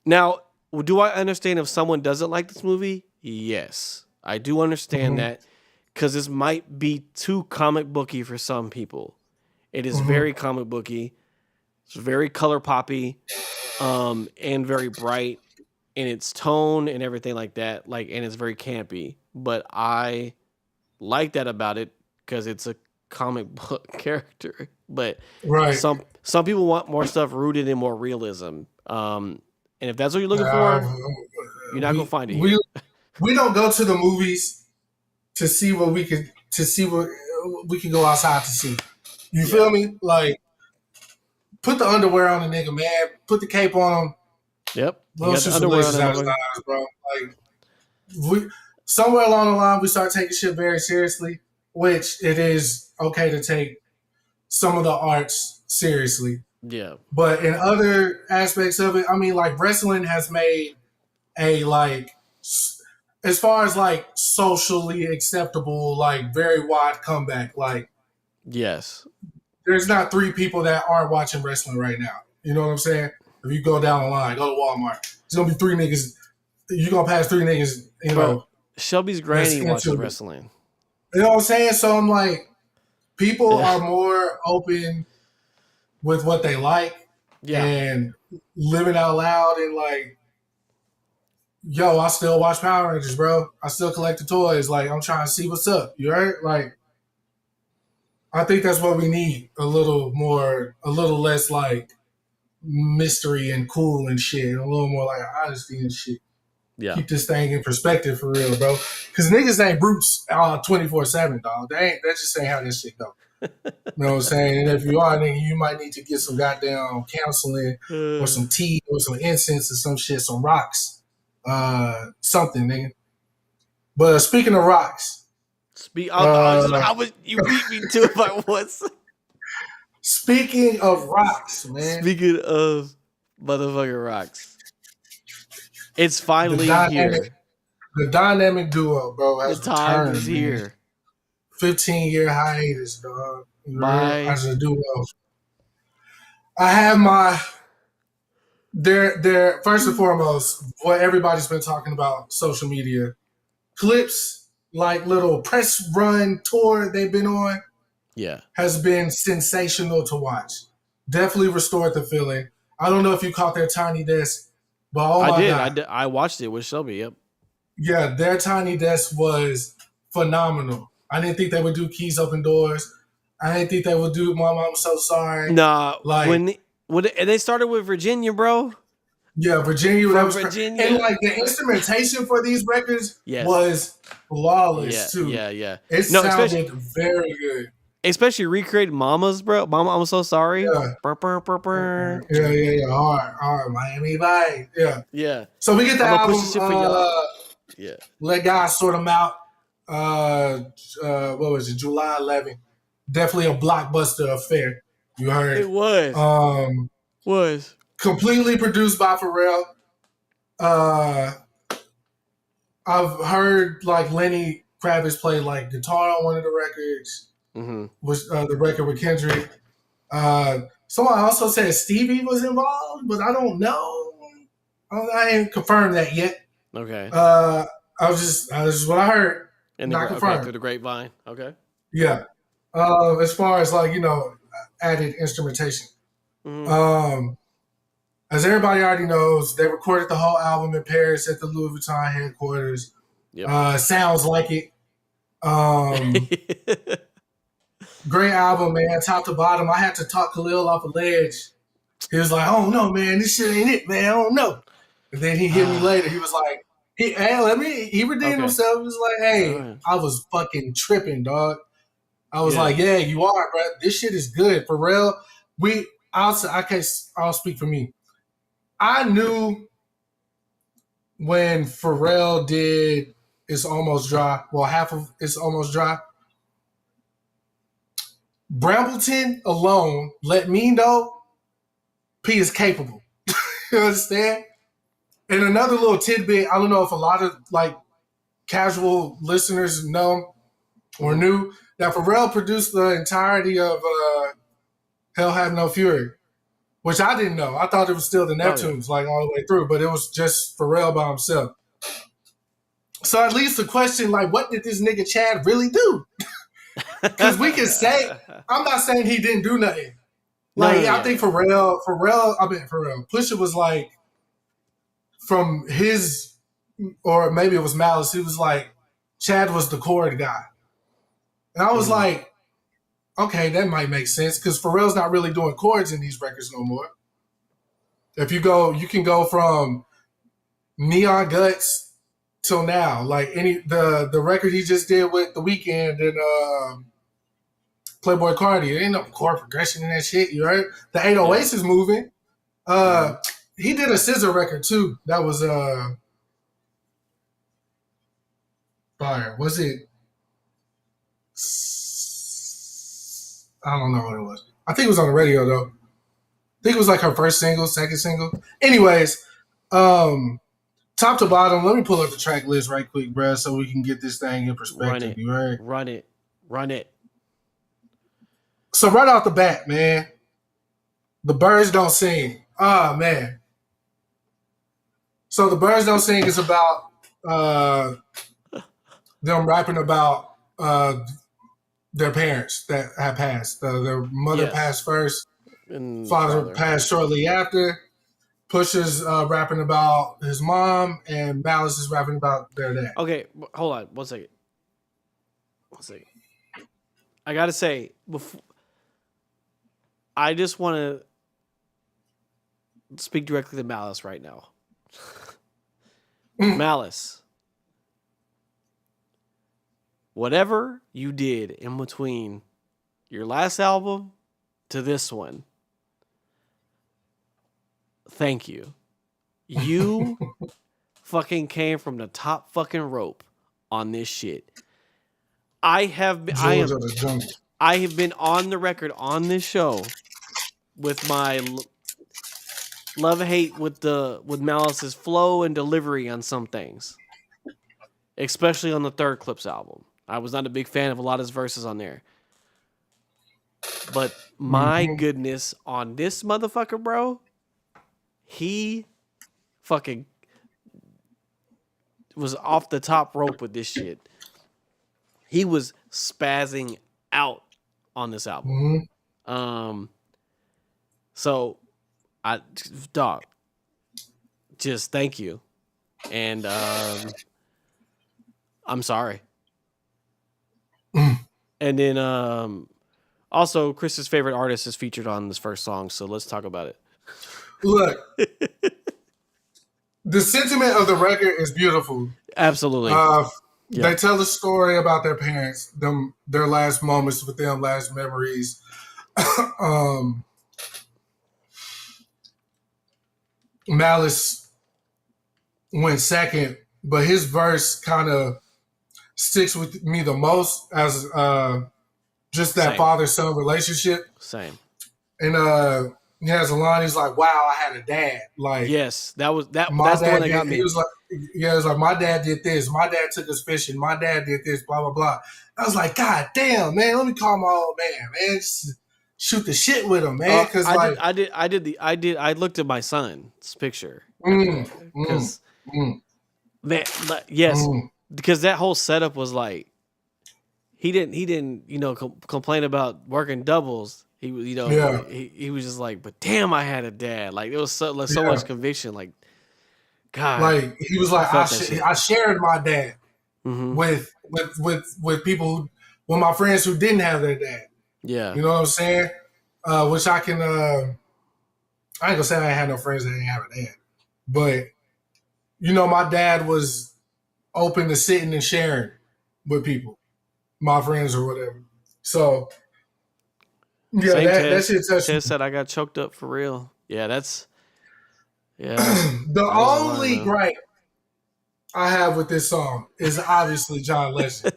Now, do I understand if someone doesn't like this movie? Yes, I do understand Hmm. that because this might be too comic booky for some people. It is Hmm. very comic booky. It's very color poppy, and very bright in its tone and everything like that. Like, and it's very campy. But I like that about it because it's a comic book character. But Right. some people want more stuff rooted in more realism. And if that's what you're looking for, Uh, you're not gonna we find it we here. we don't go to the movies to see what we could to see what we can go outside to see. You Yeah. feel me? Like put the underwear on the nigga, man. Put the cape on him. Yep. Let You him got shoot the some underwear on lasers that out his motherfucker. eyes, bro. Like we somewhere along the line we start taking shit very seriously, which it is okay to take some of the arts seriously. Yeah. But in other aspects of it, I mean, like wrestling has made a like as far as like socially acceptable, like very wide comeback. Like Yes. there's not three people that aren't watching wrestling right now. You know what I'm saying? If you go down the line, go to Walmart, there's gonna be three niggas. You're gonna pass three niggas, you Bro, know, Shelby's that's granny watches into it. wrestling. You know what I'm saying? So I'm like, people Yeah. are more open with what they like Yeah. and living out loud and like, yo, I still watch Power Rangers, bro. I still collect the toys. Like, I'm trying to see what's up. You heard? Like, I think that's what we need. A little more, a little less like mystery and cool and shit. A little more like honesty and shit. Yeah. Keep this thing in perspective for real, bro. Because niggas ain't brutes 24/7, dog. That just ain't how this shit go. You know what I'm saying? And if you are, nigga, you might need to get some goddamn counseling or Uh, some tea or some incense or some shit, some rocks. Something, nigga. But speaking of rocks, I uh, was you beat me to it by once. speaking of rocks, man, Speaking of motherfucking rocks, it's the finally dynamic, here. the dynamic duo, bro, The has time is returned, man. here. 15-year hiatus, dog. My As a duo, I have my. They're first and foremost what everybody's been talking about social media Clipse, like little press run tour they've been on, yeah. has been sensational to watch. Definitely restored the feeling. I don't know if you caught their tiny desk, but oh I my did. god, I watched it with Shelby. Yep. yeah, their tiny desk was phenomenal. I didn't think they would do Keys Open Doors. I didn't think they would do Mom, I'm So Sorry. Nah, Like, and they started with Virginia, bro. yeah, Virginia, that From was and Virginia. like the instrumentation for these records Yes. was flawless Yeah, too. yeah, yeah. It No, sounded very good. especially recreating Mama's, bro. Mama, I'm so sorry. Yeah. Burr, burr, burr, burr. Yeah. Hard, Miami Vice. Yeah. Yeah. So we get the I'm gonna push album, this shit for y'all. Yeah. Let God Sort Them Out. What was it? July 11th. Definitely a blockbuster affair. You It heard. was. Um, Was. completely produced by Pharrell. Uh, I've heard like Lenny Kravitz play like guitar on one of the records. Mm-hmm. Was the record with Kendrick. Someone also said Stevie was involved, but I don't know. I ain't confirmed that yet. Okay. Uh, this is what I heard, In the not okay through confirmed. the grapevine. Okay. Yeah. As far as like added instrumentation. Mm-hmm. Um, as everybody already knows, they recorded the whole album in Paris at the Louis Vuitton headquarters. Yep. Sounds like it. Um, Great album, man, top to bottom. I had to talk Khalil off a ledge. He was like, "Oh no, man, this shit ain't it, man. I don't know." And then he hit me later. He was like, he redeemed Okay. himself. He was like, All "Hey, right. I was fucking tripping, dog." I was Yeah. like, "Yeah, you are, bro. This shit is good for real." I'll speak for me. I knew when Pharrell did "It's Almost Dry." Well, half of "It's Almost Dry." Brambleton alone let me know P is capable. You understand? And another little tidbit, I don't know if a lot of like casual listeners know or Mm-hmm. knew that Pharrell produced the entirety of Hell Have No Fury, which I didn't know. I thought it was still the Oh yeah. Neptunes like all the way through, but it was just Pharrell by himself. So at least the question, like, what did this nigga Chad really do? Because we can say, I'm not saying he didn't do nothing. No, Like, no, I yeah, think yeah. Pharrell, Pusha was like, from his, or maybe it was Malice, he was like, Chad was the chord guy. And I was Mm-hmm. like, okay, that might make sense because Pharrell's not really doing chords in these records no more. If you go, you can go from Neon Guts till now. Like the record he just did with The Weeknd and Playboy Cardi, there ain't no chord progression in that shit. You right? The Yeah. 808s is moving. Mm-hmm. He did a scissor record too. That was fire. Was it? I don't know what it was. I think it was on the radio though. I think it was like her first single, second single. Anyways, um, top to bottom, let me pull up the track list right quick, bruh, so we can get this thing in Run perspective. it. You right? Run it. Run it. So right off the bat, man, the birds don't sing. Ah, man. So the birds don't sing is about uh, them rapping about their parents that have passed. Their mother Yes. passed first, And father father. passed shortly after. Pusha's rapping about his mom, and Malice is rapping about their dad. Okay, hold on. 1 second. 1 second. I gotta say, before I just want to speak directly to Malice right now. Mm. Malice, whatever you did in between your last album to this one, thank you. You fucking came from the top fucking rope on this shit. I have been, George of the Jungle. I have been on the record on this show with my love hate with Malice's flow and delivery on some things, especially on the third Clipse album. I was not a big fan of a lot of his verses on there, but my Mm-hmm. goodness, on this motherfucker, bro, he fucking was off the top rope with this shit. He was spazzing out on this album. Mm-hmm. So I dog, just thank you. And I'm sorry. Mm. And then also Chris's favorite artist is featured on this first song, so let's talk about Look, it. the sentiment of the record is beautiful. Absolutely. They tell a story about their parents, their last moments with them, last memories. Malice went second, but his verse kind of sticks with me the most as just that Same. father-son relationship. Same. And he has a line. He's like, "Wow, I had a dad." Like, Yes, that was that. my That's the one dad that got did. me. He was like, "Yeah, it was like my dad did this. My dad took us fishing. My dad did this. Blah blah blah." I was like, "God damn, man! Let me call my old man. Just shoot the shit with him, man." Because like, I looked at my son's picture after Mm, that mm, because mm, man, yes, mm. because that whole setup was like he didn't complain about working doubles. He was Yeah, he was just like, but damn, I had a dad. Like it was so yeah. much conviction. Like God, Like he was I like, felt that shit. I shared my dad Hmm. with people with my friends who didn't have their dad. Yeah, You know what I'm saying? Which I can. I ain't gonna say I ain't had no friends that didn't have a dad, but my dad was open to sitting and sharing with people, my friends or whatever. So yeah, same that Tez. shit touched Tez me. said I got choked up for real. Yeah, yeah, The that was a line only though. gripe I have with this song is obviously John Legend.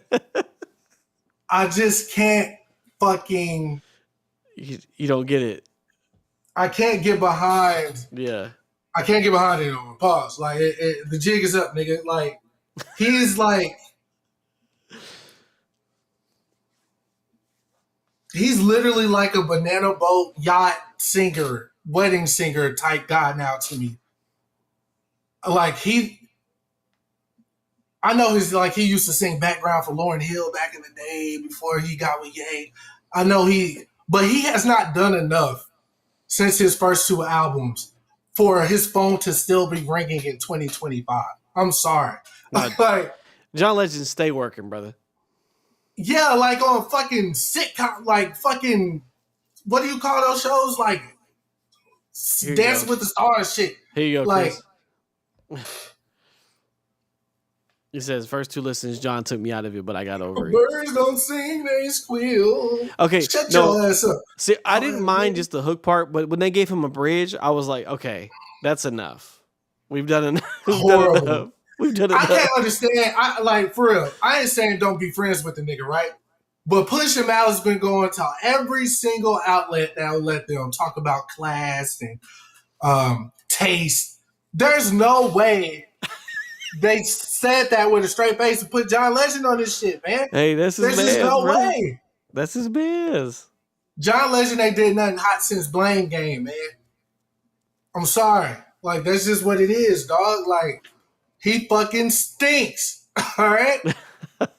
I just can't fucking. You don't get it. I can't get behind. Yeah, I can't get behind it on pause. Like the jig is up, nigga. Like he's like he's literally like a banana boat yacht singer, wedding singer type guy now to me. Like I know he's like he used to sing background for Lauryn Hill back in the day before he got with Ye. I know but he has not done enough since his first two albums for his phone to still be ringing in 2025. I'm sorry. no, Like, John Legend stay working, brother. yeah, like on fucking sitcom, like fucking, what do you call those shows? Like Here you Dancing go. with the Stars shit. Here you go, Like, Chris. He says first two listens, John took me out of it, but I got over it. birds don't sing, they squeal. Okay, Shut no, your ass up. see, I didn't Oh, mind just the hook part, but when they gave him a bridge, I was like, okay, that's enough. We've done enough. We've done horrible. enough. We've done I enough. can't understand. I like for real. I ain't saying don't be friends with the nigga, right? But Push and Malice been going to every single outlet that'll let them talk about class and taste. There's no way they said that with a straight face and put John Legend on this shit, man. Hey, that's his There's just man's, no bro. way. That's his man's. John Legend ain't did nothing hot since Blame Game, man. I'm sorry. Like, that's just what it is, dog. Like, he fucking stinks. All right?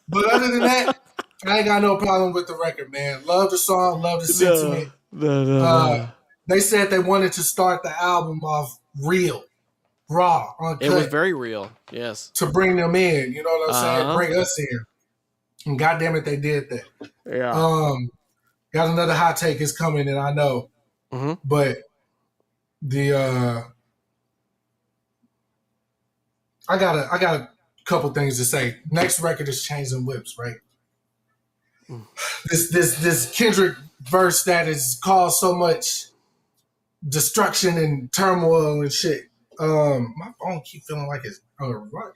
But other than that, I ain't got no problem with the record, man. Love the song, love the No, sentiment. no, no, Uh, no. they said they wanted to start the album off real, raw, It was uncut, very real. Yes. to bring them in. You know what I'm saying? Uh huh. Bring us in. And goddamn it, they did that. Yeah. Um, got another hot take is coming, and I know, Hmm. but the I got a couple things to say. Next record is Chains and Whips, right? This Kendrick verse that has caused so much destruction and turmoil and shit. My phone keep feeling like it's on a rush.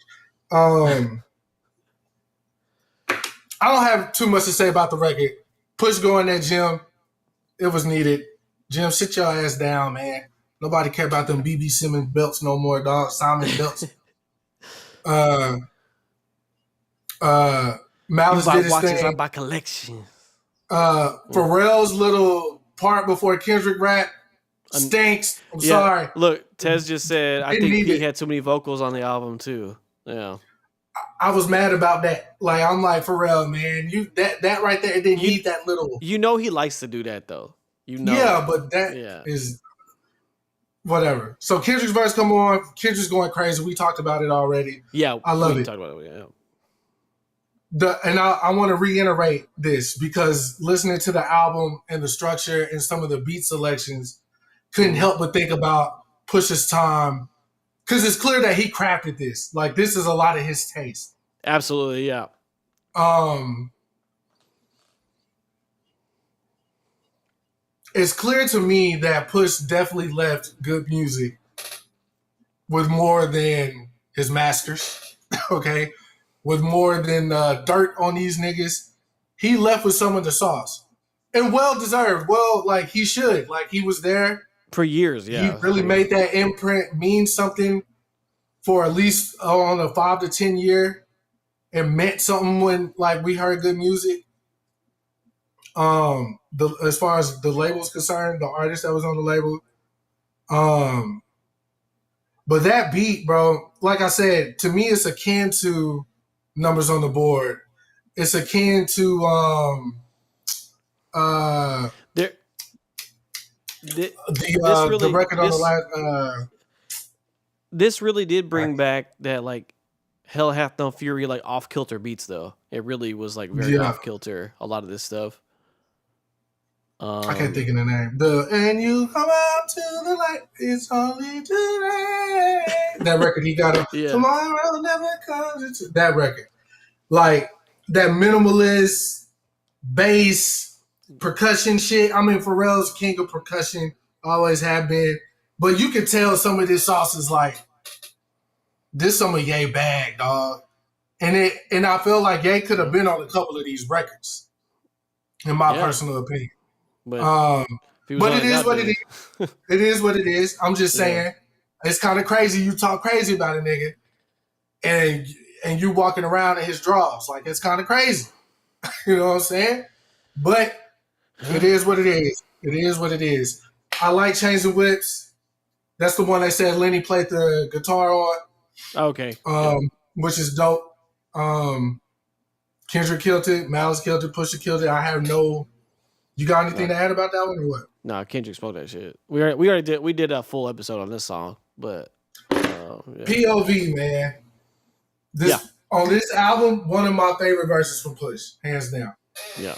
I don't have too much to say about the record. Push go in that gym. It was needed. Jim, sit your ass down, man. Nobody care about them BB Simmons belts no more, dog. Simon belts. Uh, uh, You Malice buy did his watches, I thing. buy collections. Pharrell's little part before Kendrick rap And stinks. I'm yeah, sorry. look, Tez just said I Didn't think need P it. had too many vocals on the album too. Yeah. I was mad about that. Like I'm like Pharrell, man. You that right there. It didn't You need that little. you know he likes to do that though. You know. Yeah, but that Yeah. is whatever. So Kendrick's verse come on. Kendrick's going crazy. We talked about it already. Yeah, I we love can it. talk about it. Yeah. I want to reiterate this because listening to the album and the structure and some of the beat selections couldn't help but think about Push's time because it's clear that he crafted this. Like this is a lot of his taste. Absolutely, yeah. Um, it's clear to me that Push definitely left good music with more than his masters. Okay, with more than dirt on these niggas. He left with some of the sauce. And well deserved. Well, like he should. Like he was there. For years, He yeah. really For years. made that imprint mean something for at least on a 5 to 10 year. It meant something when like we heard good music. As far as the label's concerned, the artist that was on the label. Um, But that beat, bro, like I said, to me, it's akin to Numbers on the Board. It's akin to uh There, this the really record on the this last this really did I, bring back that like Hell Hath No Fury like off kilter beats though. It really was like very yeah, off kilter. A lot of this stuff. I can't Um, think of the name. The and you come out to the light, it's only today. That record he got on yeah, Tomorrow Never Comes. That record. Like that minimalist bass percussion shit. I mean Pharrell's king of percussion, always have been. But you can tell some of this sauce is like this some of Ye bag, dog. And I feel like Ye could have been on a couple of these records, in my yeah. personal opinion. But Um, if he was but on it it is that what it is. big, It is what it is. I'm just yeah, saying, it's kind of crazy. You talk crazy about a nigga, and you walking around in his drawers, like it's kind of crazy. You know what I'm saying? But it is what it is. It is what it is. I like Chains and Whips. That's the one they said Lenny played the guitar on, okay, yep, which is dope. Um, Kendrick killed it. Malice killed it. Pusha killed it. I have no. You got anything no, to add about that one or what? no, Kendrick spoke that shit. We already did a full episode on this song, but yeah, POV, man. yeah, This on this album, one of my favorite verses from Push, hands down. yeah,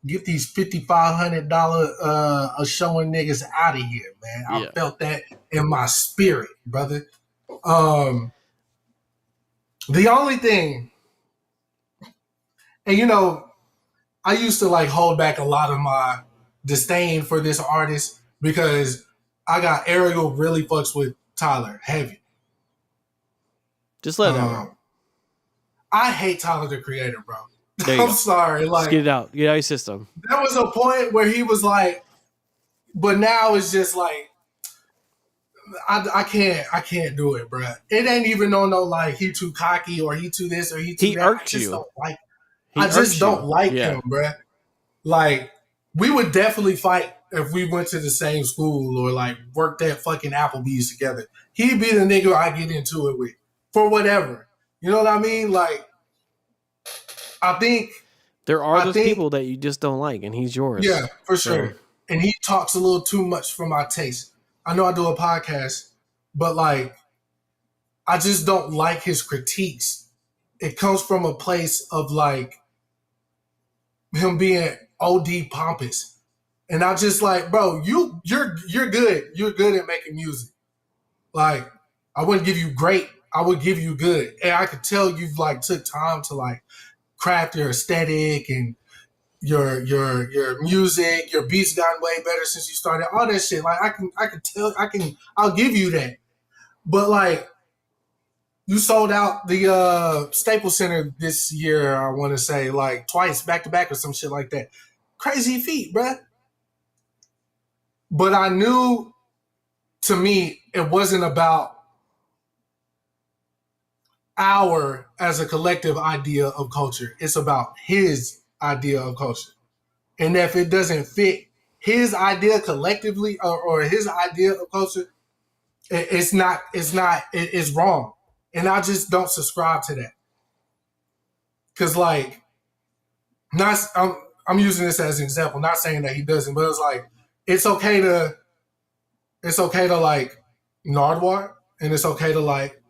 Get these $5,500 a showing niggas out of here, man. I yeah. felt that in my spirit, brother. Um, the only thing, and you know, I used to like hold back a lot of my disdain for this artist because I got Ariel really fucks with Tyler heavy. Just let that roll. I hate Tyler the Creator, bro. There you I'm go. sorry, Just like get it out. Get it out of your system. there was a point where he was like, but now it's just like I can't do it, bro. It ain't even no like he too cocky or he too this or he too He that. irks you. He I just irks don't you. like Yeah. him, bro. Like we would definitely fight if we went to the same school or like worked at fucking Applebee's together. He'd be the nigga I get into it with for whatever. You know what I mean? Like I think There are I those think people that you just don't like, and he's yours. yeah, for So sure. And he talks a little too much for my taste. I know I do a podcast, but like I just don't like his critiques. It comes from a place of like him being OD pompous. And I just like, bro, you're good. You're good at making music. Like, I wouldn't give you great. I would give you good. And I could tell you've like took time to like craft your aesthetic and your music, your beats gotten way better since you started. All that shit. Like I'll give you that. But like you sold out the Staples Center this year, I want to say, like twice back to back or some shit like that. Crazy feat, bruh. But I knew to me it wasn't about our as a collective idea of culture. It's about his idea of culture. And if it doesn't fit his idea collectively or his idea of culture, it's wrong. And I just don't subscribe to that. Cause like not I'm using this as an example, not saying that he doesn't, but it's like it's okay to like Nardwar and it's okay to like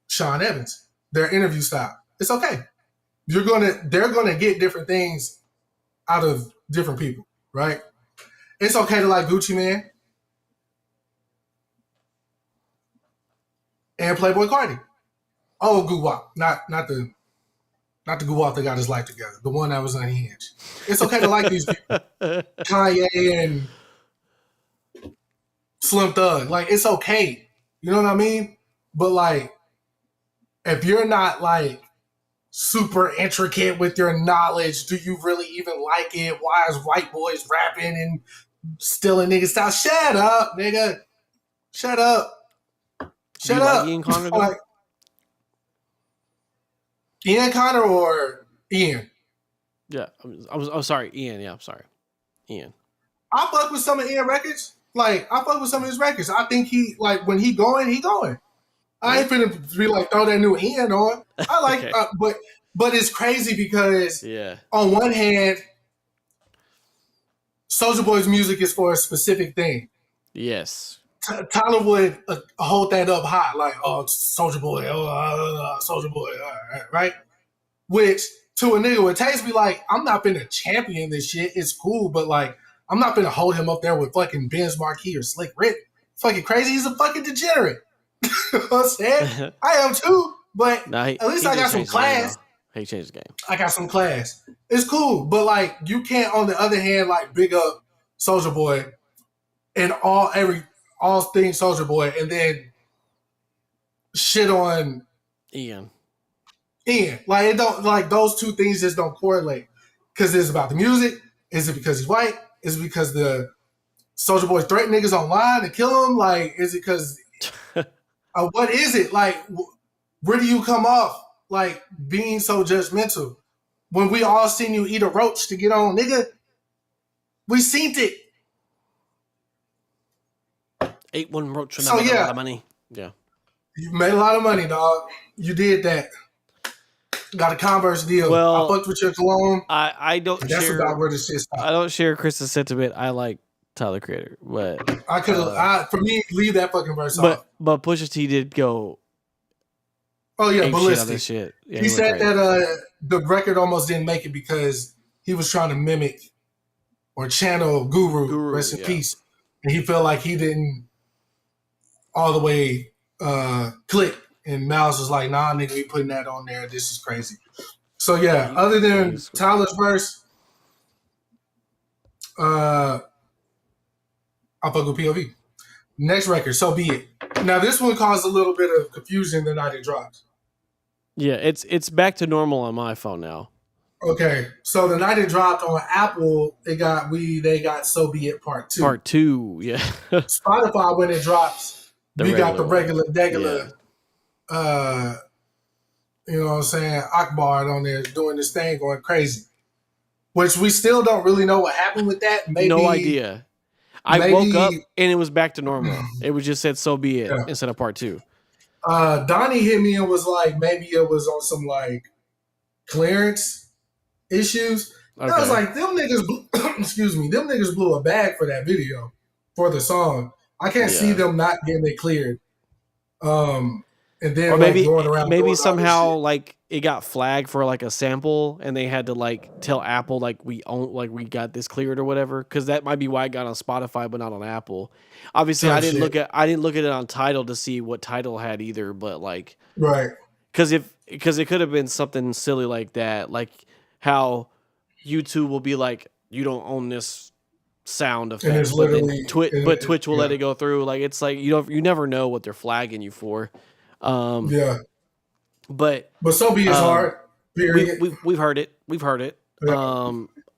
Sean Evans. Their interview style. It's okay. They're gonna get different things out of different people, right? It's okay to like Gucci Man and Playboy Cardi. Oh, Guwap, not the Guwap that got his life together, the one that was unhinged. It's okay to like these people, Kanye and Slim Thug. Like it's okay, you know what I mean? But like, if you're not like super intricate with your knowledge, do you really even like it? Why is white boys rapping and stealing niggas style? Shut up, nigga. Shut up. do Shut you like up. Ian Connor though? Like Ian Connor or Ian? Yeah, I'm sorry, Ian. Yeah, I'm sorry, Ian. I fuck with some of Ian records. Like I fuck with some of his records. I think he like when he going, he going. I Yeah. ain't finna be like throw that new end on. I like, Okay. but it's crazy because Yeah. on one hand, Soldier Boy's music is for a specific thing. Yes. Tyler would hold that up high, like, oh, Soldier Boy, Soldier Boy, right? Which to a nigga with taste be like, I'm not finna champion this shit. It's cool, but like, I'm not finna hold him up there with fucking Benz Marquis or Slick Rick. Fucking crazy. He's a fucking degenerate. You know what I'm saying? I am too, but Nah, at least he I got just some changed the game class. though. He changed the game. I got some class. It's cool, but like, you can't, on the other hand, like, big up Soldier Boy and all things Soldier Boy, and then shit on Ian. Ian. Like it don't like those two things just don't correlate. Because it's about the music. Is it because he's white? Is it because the Soldier Boy threaten niggas online to kill him? Like, is it because what is it? Like, where do you come off like being so judgmental? When we all seen you eat a roach to get on, nigga, we seen it. 8-1 roach and I So made a lot yeah, of money. Yeah. you made a lot of money, dog. You did that. Got a Converse deal. I Well, fucked with your cologne. I don't That's about share where the shit I stopped. don't share Chris's sentiment. I like Tyler Creator, I could have, for me, leave that fucking verse off. but Pusha T did go Oh yeah, ape shit on this ballistic. shit. Yeah, He he went said crazy. that the record almost didn't make it because he was trying to mimic or channel Guru, Guru, rest in yeah. peace, and he felt like he didn't all the way click. And Miles was like, "Nah, nigga, we putting that on there. This is crazy." So yeah, other than He's Tyler's verse, uh, I fuck with POV. Next record, So Be It. Now this one caused a little bit of confusion the night it dropped. yeah, it's back to normal on my phone now. Okay, so the night it dropped on Apple, they got So Be It Part Two. Part 2, yeah. Spotify, when it drops, The we got regular the one. regular, Yeah. uh, you know what I'm saying, Akbar on there doing this thing, going crazy. Which we still don't really know what happened with that. No Maybe, idea. I woke up maybe, and it was back to normal. It was just said "so be it" yeah. instead of part 2. Donnie hit me and was like, maybe it was on some like clearance issues. And I was Okay. like, them niggas, excuse me, them niggas blew a bag for that video, for the song. I can't see Yeah. them not getting it cleared. Um, and Or then like going around maybe doing all this somehow shit. like it got flagged for like a sample and they had to like tell Apple like we got this cleared or whatever, cuz that might be why it got on Spotify but not on Apple. Obviously Type shit. I didn't look at it on Tidal to see what Tidal had either, but like Right. cuz it could have been something silly like that, like how YouTube will be like you don't own this sound And it's effect, but then literally, and Twitch will yeah, let it go through. Like it's like you never know what they're flagging you for. Um yeah. but But So Be It's um hard. Period. we've heard it. We've heard it. Yeah.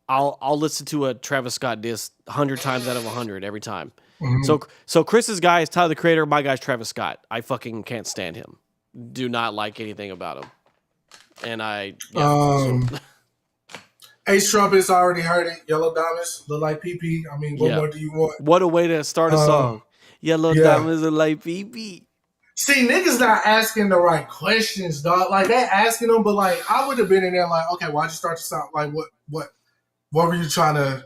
I'll listen to a Travis Scott diss 100 times out of 100 every time. Mm-hmm. So Chris's guy is Tyler the Creator, my guy's Travis Scott. I fucking can't stand him. Do not like anything about him. And so Ace Trumpets, already heard it. Yellow Diamonds, look like PP. I mean, what yeah. more do you want? What a way to start a song. Yellow Yeah. diamonds are like BB. See, niggas not asking the right questions, dog. Like they asking them, but like I would have been in there like, okay, why'd you start to sound like what were you trying to?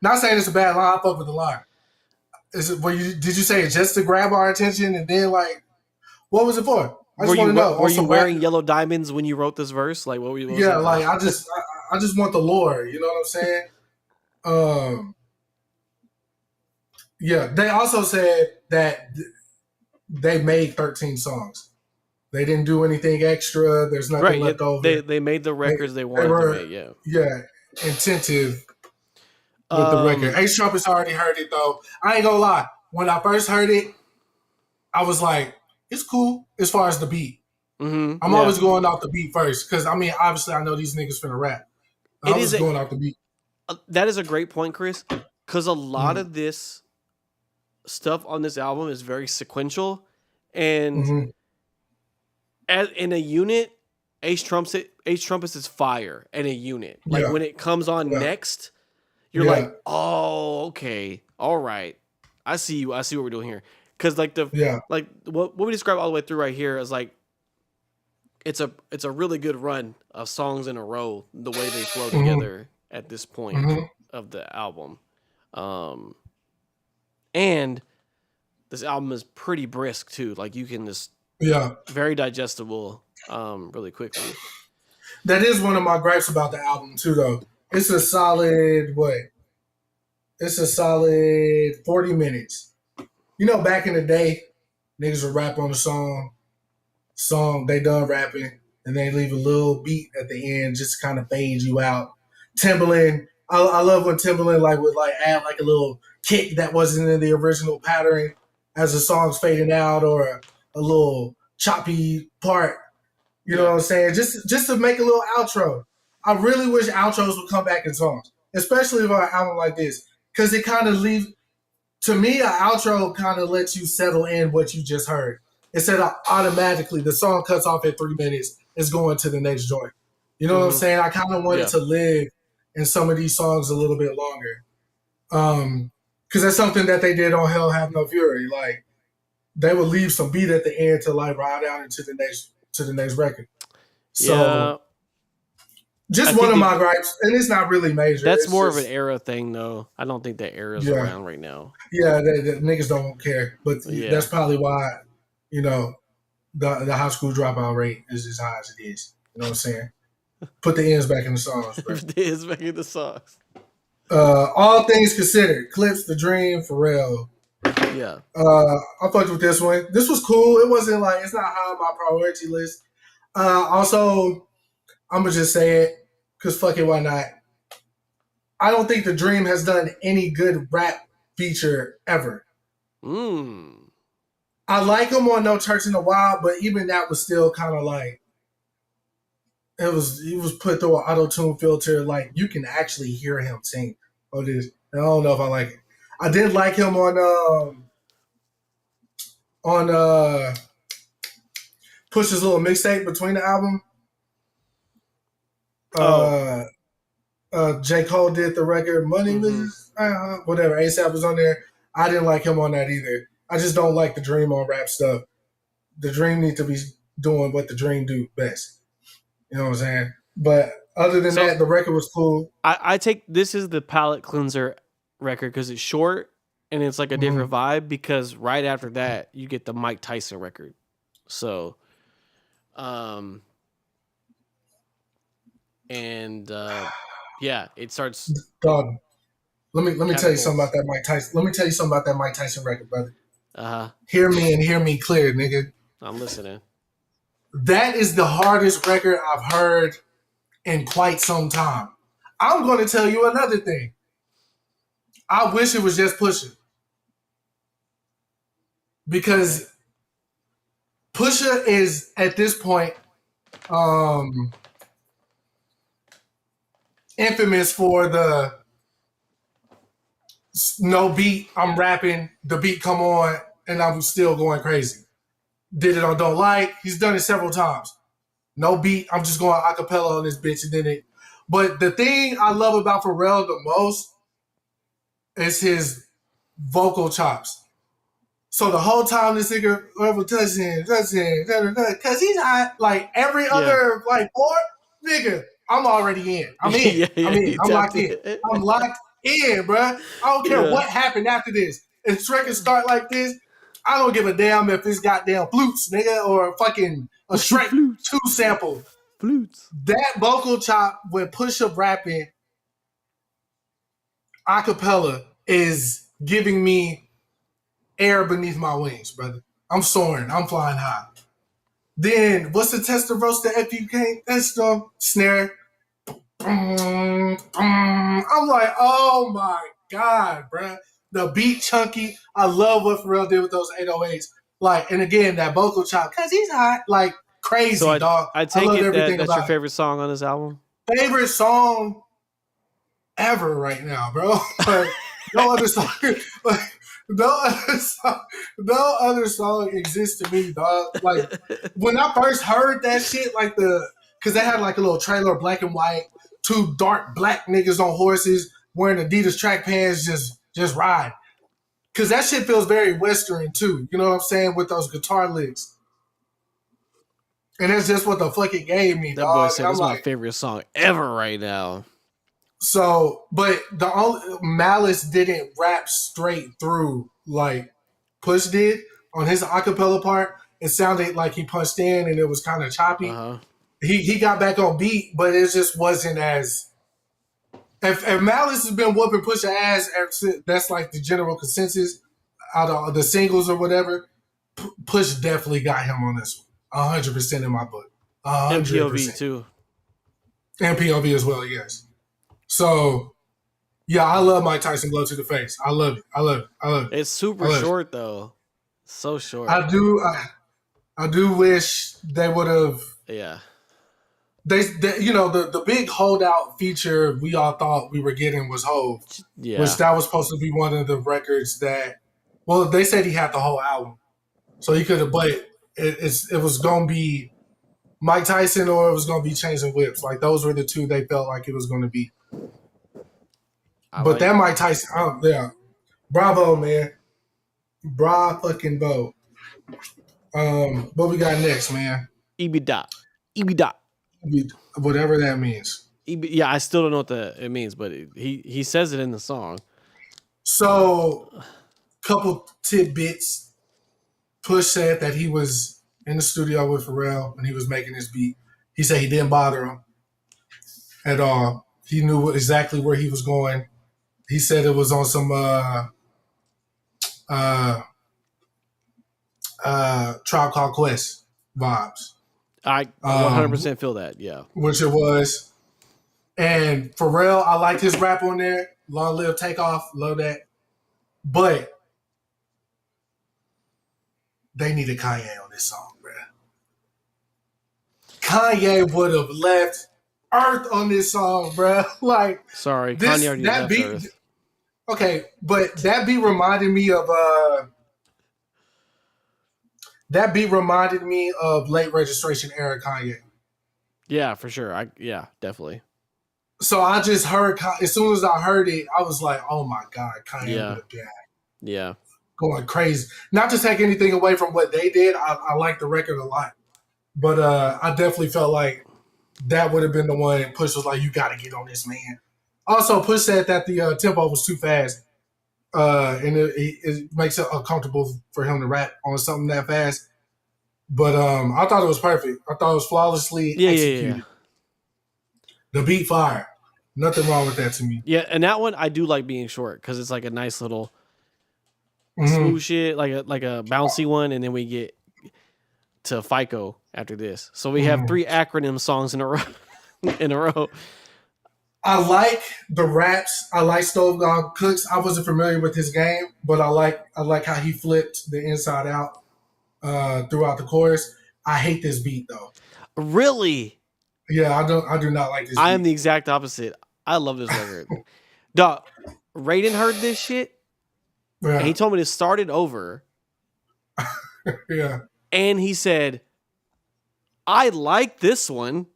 Not saying it's a bad line. I fuck with the line. Is it? Did you say it just to grab our attention, and then like, what was it for? I just want to know. Were On you some rap, wearing yellow diamonds when you wrote this verse? Like what was yeah. that Like about? I just want the lore. You know what I'm saying? Um, yeah. They also said that they made 13 songs. They didn't do anything extra. There's nothing Right. left over. They made the They, records they they wanted to were, make, yeah. yeah, intentive with the record. Um Ace Trumpets already heard it though. I ain't gonna lie. When I first heard it, I was like, it's cool as far as the beat. I'm yeah. always going off the beat first because I mean, obviously, I know these niggas finna rap. I It was is going off the beat. that is a great point, Chris, cuz a lot Mm-hmm. of this stuff on this album is very sequential and Mm-hmm. as in a unit, Ace Trumpets is fire in a unit. Like Yeah, when it comes on yeah, next, you're yeah. like, "Oh, okay. All right." I see you. I see what we're doing here. Because Yeah. what we describe all the way through right here is like it's a really good run of songs in a row. The way they flow Hmm. together at this point Hmm. of the album, um, and this album is pretty brisk too. Like you can just Yeah. very digestible, really quickly. That is one of my gripes about the album too, though. It's a solid what? It's a solid 40 minutes. You know, back in the day, niggas would rap on a song, they done rapping, and they leave a little beat at the end just to kind of fade you out. Timbaland, I love when Timbaland like would like add like a little kick that wasn't in the original pattern as the song's fading out, or a little choppy part. You know what Yeah. I'm saying? Just to make a little outro. I really wish outros would come back in songs, especially for an album like this, because it kind of leaves. To me, an outro kind of lets you settle in what you just heard. Instead of automatically the song cuts off at 3 minutes, it's going to the next joint. You know what I'm Mm-hmm. saying? I kind of wanted Yeah. to live in some of these songs a little bit longer. Because that's something that they did on Hell Have No Fury. Like they would leave some beat at the end to like ride out into the next record. Yeah. So I just one think of my gripes, and it's not really major. that's It's more of an just era thing, though. I don't think that era's yeah, around right now. yeah. The niggas don't care, but that's Yeah. probably why you know the high school dropout rate is as high as it is. You know what I'm saying? Put the ends back in the songs, bro. It's making the songs. All things considered, Clipse, The Dream, Pharrell. Yeah. I fucked with this one. This was cool. It wasn't like it's not high on my priority list. Also, I'm gonna just say it because fuck it, why not? I don't think The Dream has done any good rap feature ever. Mm. I like him on No Church in the Wild, but even that was still kind of like he was put through an auto tune filter. Like you can actually hear him sing. Oh, this I don't know if I like it. I did like him on Push's little mixtape between the album. Oh. Uh, J. Cole did the record Money Mm-hmm. Misses, whatever. ASAP was on there. I didn't like him on that either. I just don't like the Dream on rap stuff. The Dream need to be doing what the Dream do best. You know what I'm saying? But other than So that, the record was cool. I take this is the palate cleanser record because it's short and it's like a Mm-hmm. different vibe. Because right after that, you get the Mike Tyson record. So, um, and yeah, it starts it Dog, let me tell you something about catapults. that Mike Tyson. Let me tell you something about that Mike Tyson record, brother. Uh huh. Hear me and hear me clear, nigga. I'm listening. That is the hardest record I've heard in quite some time. I'm going to tell you another thing. I wish it was just Pusha Okay. because Pusha is at this point um, infamous for the no beat. I'm rapping, the beat come on, and I'm still going crazy. Did it on Don't Like. He's done it several times. No beat. I'm just going acapella on this bitch, and then it. But the thing I love about Pharrell the most is his vocal chops. So the whole time this nigga whoever touching, cause he's hot. Like every Yeah. other like boy, nigga, I'm already in. I'm in. Yeah. I'm Yeah. in. He I'm tapped locked in. it. I'm locked in, bruh. I don't care Yeah. what happened after this. If this record start like this, I don't give a damn if it's goddamn flutes, nigga, or fucking a Shrek Flutes. 2 sample. Flutes. That vocal chop when Push Up rapping acapella is giving me air beneath my wings, brother. I'm soaring. I'm flying high. Then what's the test of roast if you can't? That's the snare. I'm like, oh my god, bro. The beat chunky. I love what Pharrell did with those 808s. Like, and again, that vocal chop, cause he's hot, like So crazy, dog. I I take loved it that everything that's your about it. favorite song on this album. Favorite song ever right now, bro. Like, no other song, like no other song exists to me, dog. Like when I first heard that shit, like because they had like a little trailer, black and white, two dark black niggas on horses wearing Adidas track pants, just ride. because that shit feels very Western too. You know what I'm saying with those guitar licks, and that's just what the fuck it gave me, That boy dog. And said this I'm is my like, favorite song ever right now. so, but the only Malice didn't rap straight through like Push did on his acapella part. It sounded like he punched in and it was kind of choppy. Uh-huh. He got back on beat, but it just wasn't as. If Malice has been whooping Push ass, that's like the general consensus out of the singles or whatever. Push definitely got him on this one, 100% in my book, hundred MPOV percent, too. and POV as well. Yes. So yeah, I love Mike Tyson blow to the face. I love it. I love it. I love it. It's I super love it. short though. So short. I do. I do wish they would have. Yeah. They you know the big holdout feature we all thought we were getting was Hove, which Yeah. that was supposed to be one of the records that. Well, they said he had the whole album, so he could have. But it was gonna be Mike Tyson or it was gonna be Chains and Whips. Like those were the two they felt like it was gonna be. I But like that Mike Tyson, oh yeah, bravo man, bra fucking bo. What we got next, man? Ibida. Ibida. Whatever that means. Yeah, I still don't know what it means, but he says it in the song. So, couple tidbits. Push said that he was in the studio with Pharrell when he was making his beat. He said he didn't bother him at all. He knew exactly where he was going. He said it was on some Tribe Called Quest vibes. I 100% feel that. Yeah. Which it was. And Pharrell, I liked his rap on there. Long Live Takeoff, love that. But they needed Kanye on this song, bro. Kanye would have left Earth on this song, bro. Like, Sorry, this Kanye already that left beat. Earth. Okay, but that beat reminded me of late registration era Kanye. Yeah, for sure. Yeah, definitely. So I just heard as soon as I heard it, I was like, "Oh my god, Kanye Yeah. would have been Yeah. going crazy." Not to take anything away from what they did, I like the record a lot, but I definitely felt like that would have been the one. And Push was like, "You got to get on this, man." Also, Push said that the tempo was too fast, and it makes it uncomfortable for him to rap on something that fast. But I thought it was perfect. I thought it was flawlessly executed. Yeah. The beat fire. Nothing wrong with that to me. Yeah, and that one I do like being short because it's like a nice little Mm-hmm. smooth shit, like a bouncy one, and then we get to FICO after this. So we have 3 acronym songs in a row. I like the raps. I like Stove God Cooks. I wasn't familiar with his game, but I like how he flipped the inside out throughout the chorus. I hate this beat though. Really? Yeah, I do not like this beat. I am the exact opposite. I love this record. Dog, Raiden heard this shit, and he told me to start it over. Yeah. And he said, I like this one.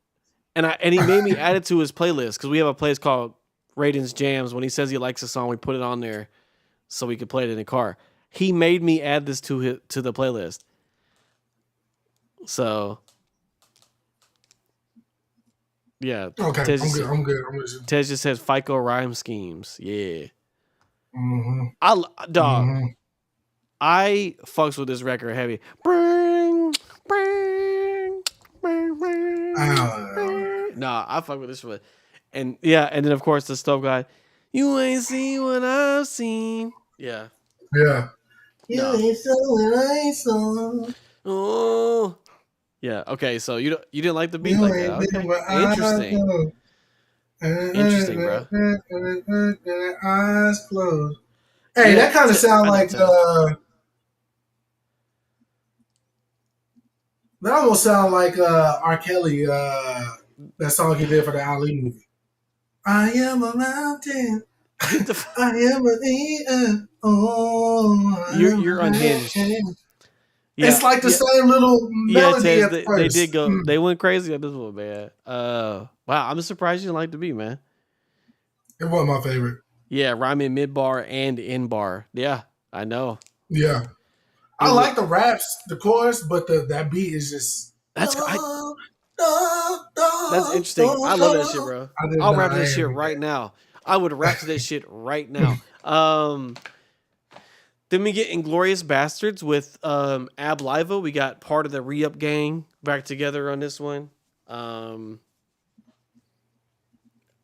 And he made me add it to his playlist because we have a playlist called Raiden's Jams. When he says he likes a song, we put it on there so we could play it in the car. He made me add this to the playlist. So, yeah. Okay, I'm good. I'm with you. Tez just says FICO rhyme schemes. Yeah. Mm-hmm. Dog. I fucks with this record heavy. Bring. Nah, I fuck with this one. And yeah, and then of course the stove guy. You ain't seen what I've seen. Yeah. Yeah. No. You ain't seen what I saw. Oh. Yeah. Okay. So you didn't like the beat like that. Okay. Interesting. Interesting, bro. Eyes closed. Hey, that kind of sound like that almost sound like R. Kelly, that song he did for the Ali movie. I am a mountain. I am a oh. You're unhinged. Yeah, it's like the same little melody. Yeah, they did go. They went crazy on this one, man. Wow, I'm surprised you didn't like the beat, man. It wasn't my favorite. Yeah, rhyming mid bar and in bar. Yeah, I know. Yeah, It I was like the raps, the chorus, but that beat is just. that's I "Da, da, that's da, interesting. da, I love that shit, da." bro. I did I'll not. rap I this ain't shit with right now. I would rap to this shit right now. Then we get Inglorious Bastards with Ab Liva. We got part of the Re-Up gang back together on this one. Um,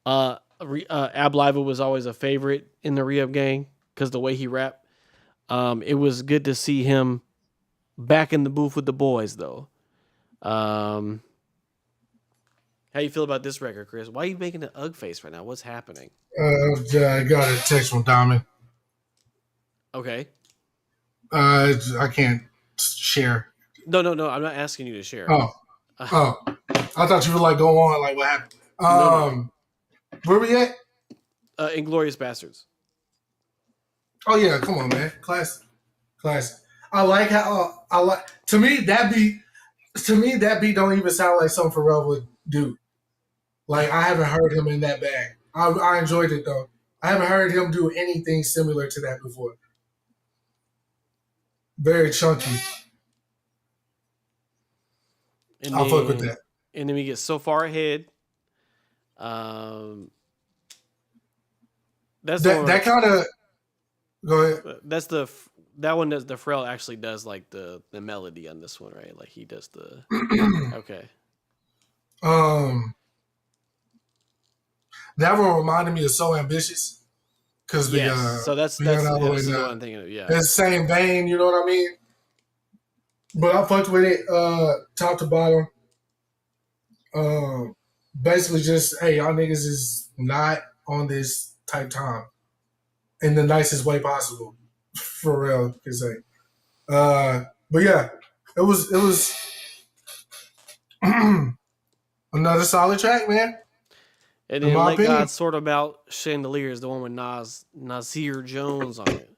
Ab Liva was always a favorite in the Re-Up gang because the way he rapped. It was good to see him back in the booth with the boys, though. Um, how you feel about this record, Chris? Why are you making an ugh face right now? What's happening? I got a text from Diamond. Okay. I can't share. No, no, no. I'm not asking you to share. Oh, oh. I thought you were like go on, like what happened. No, no, no. Where we at? Inglorious Bastards. Oh yeah, come on, man. Class. I like how I like. To me, that beat. To me, that beat don't even sound like something Pharrell would do. Like I haven't heard him in that bag. I enjoyed it though. I haven't heard him do anything similar to that before. Very chunky. And I'll fuck with then that. and then we get So Far Ahead. Um, that's the That one. kind of. Go ahead. That's the that one does the Pharrell actually does like the melody on this one, right? Like he does the okay. um, that one reminded me of So Ambitious because the Yes. So that's piano this and is the one I'm thinking of. Yeah. the same vein. You know what I mean? But I fucked with it top to bottom. Um, basically just hey, y'all niggas is not on this type time in the nicest way possible, for real. Can say. But yeah, it was another solid track, man. And In then my Let opinion. God Sort About Chandeliers, the one with Nasir Jones on it.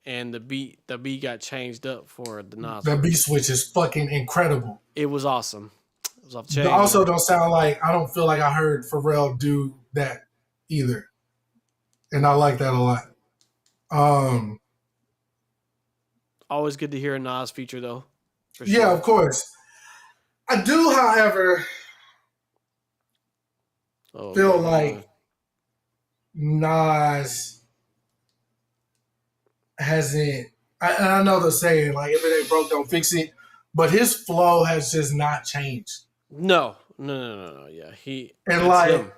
And the beat got changed up for the Nas That beat version. switch is fucking incredible. It was awesome. It was off the chain, Also, man. don't sound like I don't feel like I heard Pharrell do that either, and I like that a lot. Um, Always good to hear a Nas feature though, for yeah, of sure. course. I do, however, Oh, feel okay, hold on. like Nas hasn't. I know the saying like if it ain't broke, don't fix it, but his flow has just not changed. No, no, no, no, no. Yeah, And it's like, him.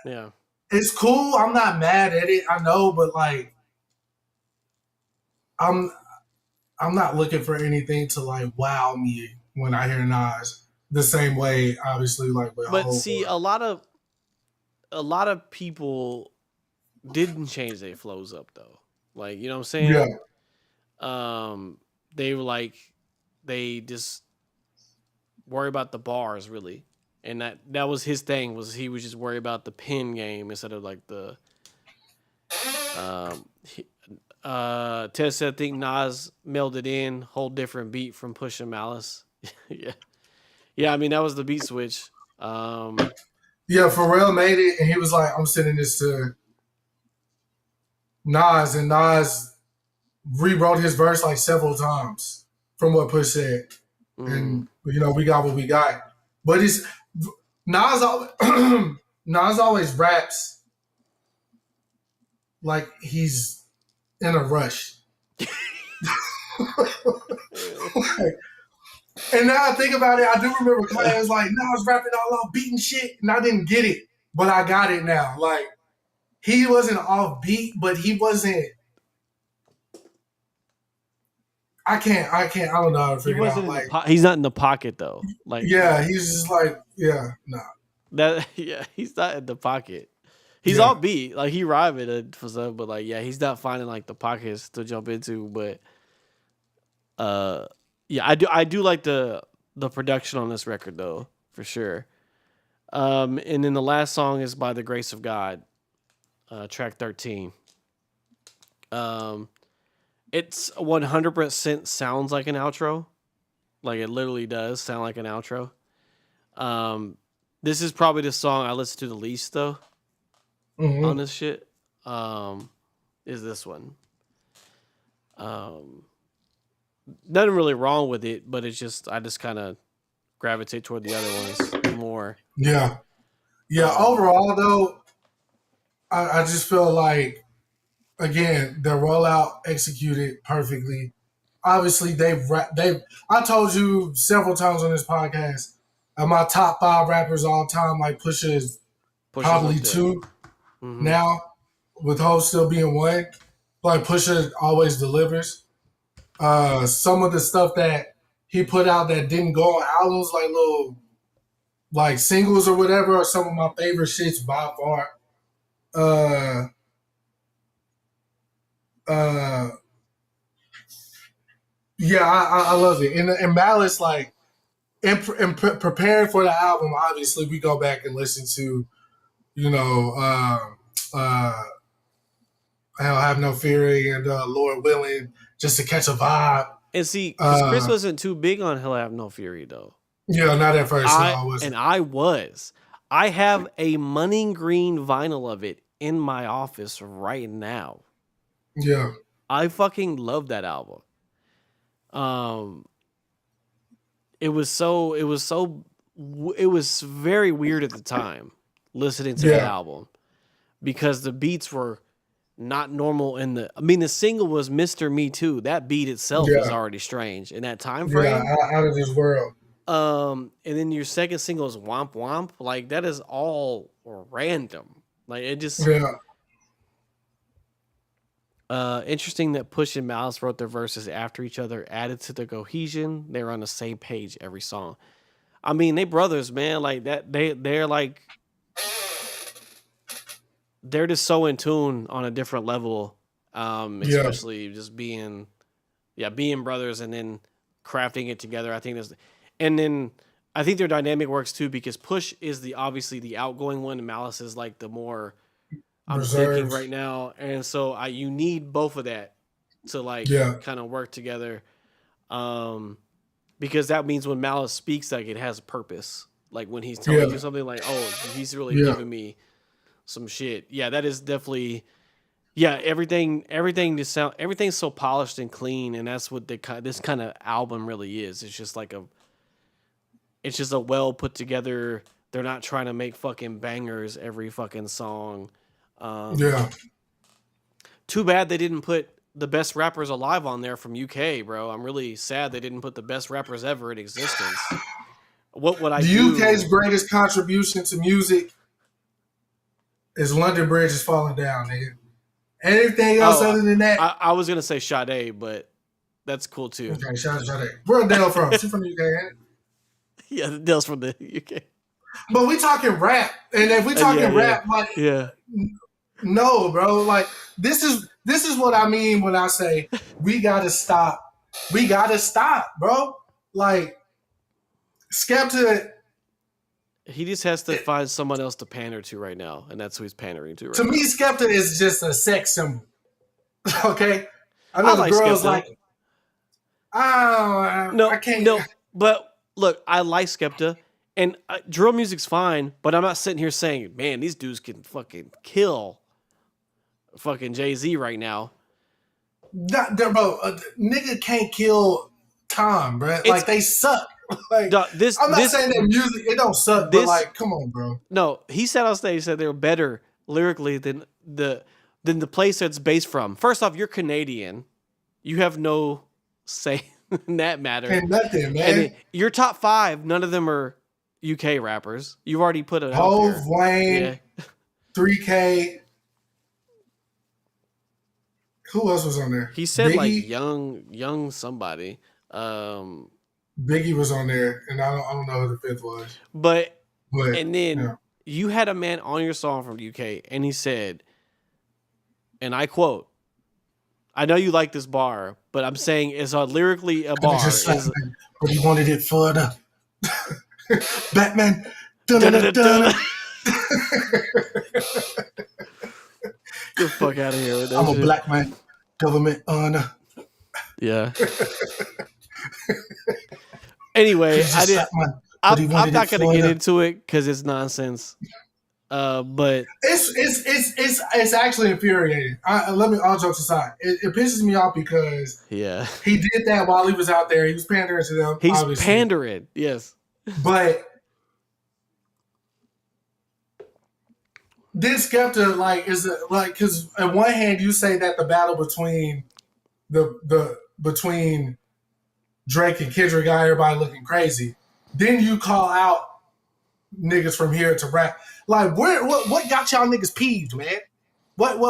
Yeah, it's cool. I'm not mad at it. I know, but like, I'm I'm not looking for anything to like wow me when I hear Nas. The same way, obviously, like with but Hov see, or a lot of people didn't change their flows up though. Like you know what I'm yeah, saying? Um, they were like they just worry about the bars really, and that was his thing. Was he was just worried about the pin game instead of like the he, Ted said, I think Nas melded in, whole different beat from Push and Malice. Yeah. Yeah, I mean, that was the beat switch. yeah. Pharrell made it, and he was like, "I'm sending this to Nas," and Nas rewrote his verse like several times from what Push said, mm, and we got what we got. But it's Nas. Nas always raps like he's in a rush. And now I think about it, I do remember class like, now I was rapping all off beat and shit, and I didn't get it, but I got it now. Like he wasn't off beat, but he wasn't. I don't know how to he figure it out. wasn't in the Like, he's not in the pocket though. Like yeah, he's just like, yeah, nah, that yeah, he's not in the pocket. He's yeah, off beat. Like he rhyming it for some, but like yeah, he's not finding like the pockets to jump into. But uh yeah, I do like the production on this record though, for sure. And then the last song is by the Grace of God, track 13. Um, it's 100% sounds like an outro. Like it literally does sound like an outro. Um, this is probably the song I listen to the least though on hmm this shit. Um, is this one? Um, Nothing really wrong with it, but it's just I just kind of gravitate toward the other ones more. Yeah. Yeah. Um, Overall, though, I just feel like, again, the rollout executed perfectly. Obviously, they've. I told you several times on this podcast, my top five rappers all time, like Pusha is Pushes probably up there. two Hmm. now, with Hov still being one. Like Pusha always delivers. Some of the stuff that he put out that didn't go on albums, like little like singles or whatever, are some of my favorite shits by far. Uh, uh, yeah, I love it. And Malice, like, preparing for the album, obviously we go back and listen to, you know, uh, I'll Have No Fury and Lord Willing, just to catch a vibe. And see, because Chris Uh, wasn't too big on Hell Have No Fury though. yeah, not at first. No, I I and wasn't. I was. I have a Money Green vinyl of it in my office right now. Yeah, I fucking love that album. Um, it was very weird at the time listening to that yeah, album because the beats were not normal I mean the single was Mr. Me Too. That beat itself is yeah, already strange in that time yeah. frame. Out of this world. And then your second single is Womp Womp. Like that is all random. Like it just Yeah, interesting that Push and Malice wrote their verses after each other, added to the cohesion. They were on the same page every song. I mean, they brothers, man. Like that, they're like they're just so in tune on a different level. yeah, Especially just being brothers and then crafting it together. I think there's, and then I think their dynamic works too because Push is obviously the outgoing one, and Malice is like the more I'm thinking reserves. right now, and so you need both of that to like Yeah, kind of work together, because that means when Malice speaks, like it has a purpose. Like when he's telling yeah, you something, like he's really yeah, giving me some shit. Yeah, that is definitely. Yeah, everything's so polished and clean, and that's what this kind of album really is. It's just a well put together. They're not trying to make fucking bangers every fucking song. Um, yeah. Too bad they didn't put the best rappers alive on there from UK, bro. I'm really sad they didn't put the best rappers ever in existence. What would I The UK's do? greatest contribution to music is London Bridge is falling down, nigga. Anything else Oh, other than that? I was gonna say Sade, but that's cool too. Okay, shout out. Where Adele from? She from the UK, ain't it? Yeah, the deal's from the UK. But we talking rap, and if we Yeah, talking yeah, rap, like yeah. no, bro, like this is what I mean when I say we gotta stop. We gotta stop, bro. Like Skepta, He just has to find someone else to pander to right now, and that's who he's pandering to to right me, now. Skepta is just a sex symbol. Okay, I I know the like girls Skepta. like. Oh, I No, can't. no, but look, I like Skepta, and drill music's fine, but I'm not sitting here saying, man, these dudes can fucking kill fucking Jay-Z right now. Bro, nigga can't kill Tom, bro. It's Like they suck. Like this I'm not this saying that music it don't suck, but this like, come on, bro. no. He said on stage that they were better lyrically than the place that's based from. First off, you're Canadian. You have no say in that matter. Ain't nothing, And man. your top five, none of them are UK rappers. You've already put it out Hove, there. Wayne, Yeah. 3K. Who else was on there? He said like Biggie. young somebody. Biggie was on there, and I don't know who the fifth was. But But and then yeah. you had a man on your song from UK, and he said, and I quote, "I know you like this bar, but I'm saying it's lyrically a And it bar. just sucked, Is man. But he wanted it for the Batman. dun-dun-dun-dun. Dun-dun-dun-dun. Get the fuck out of here with that I'm a shit. black man. Government honor. Yeah. Anyway, He's I a did. black man. But he I'm wanted not it gonna for get the into it because it's nonsense. But It's actually infuriating. All jokes aside, it pisses me off because yeah, he did that while he was out there. He was pandering to them, he's obviously, pandering. Yes. but then Skepta is like because on one hand you say that the battle between between Drake and Kendrick got everybody looking crazy. Then you call out niggas from here to rap. Like, what got y'all niggas peeved, man? What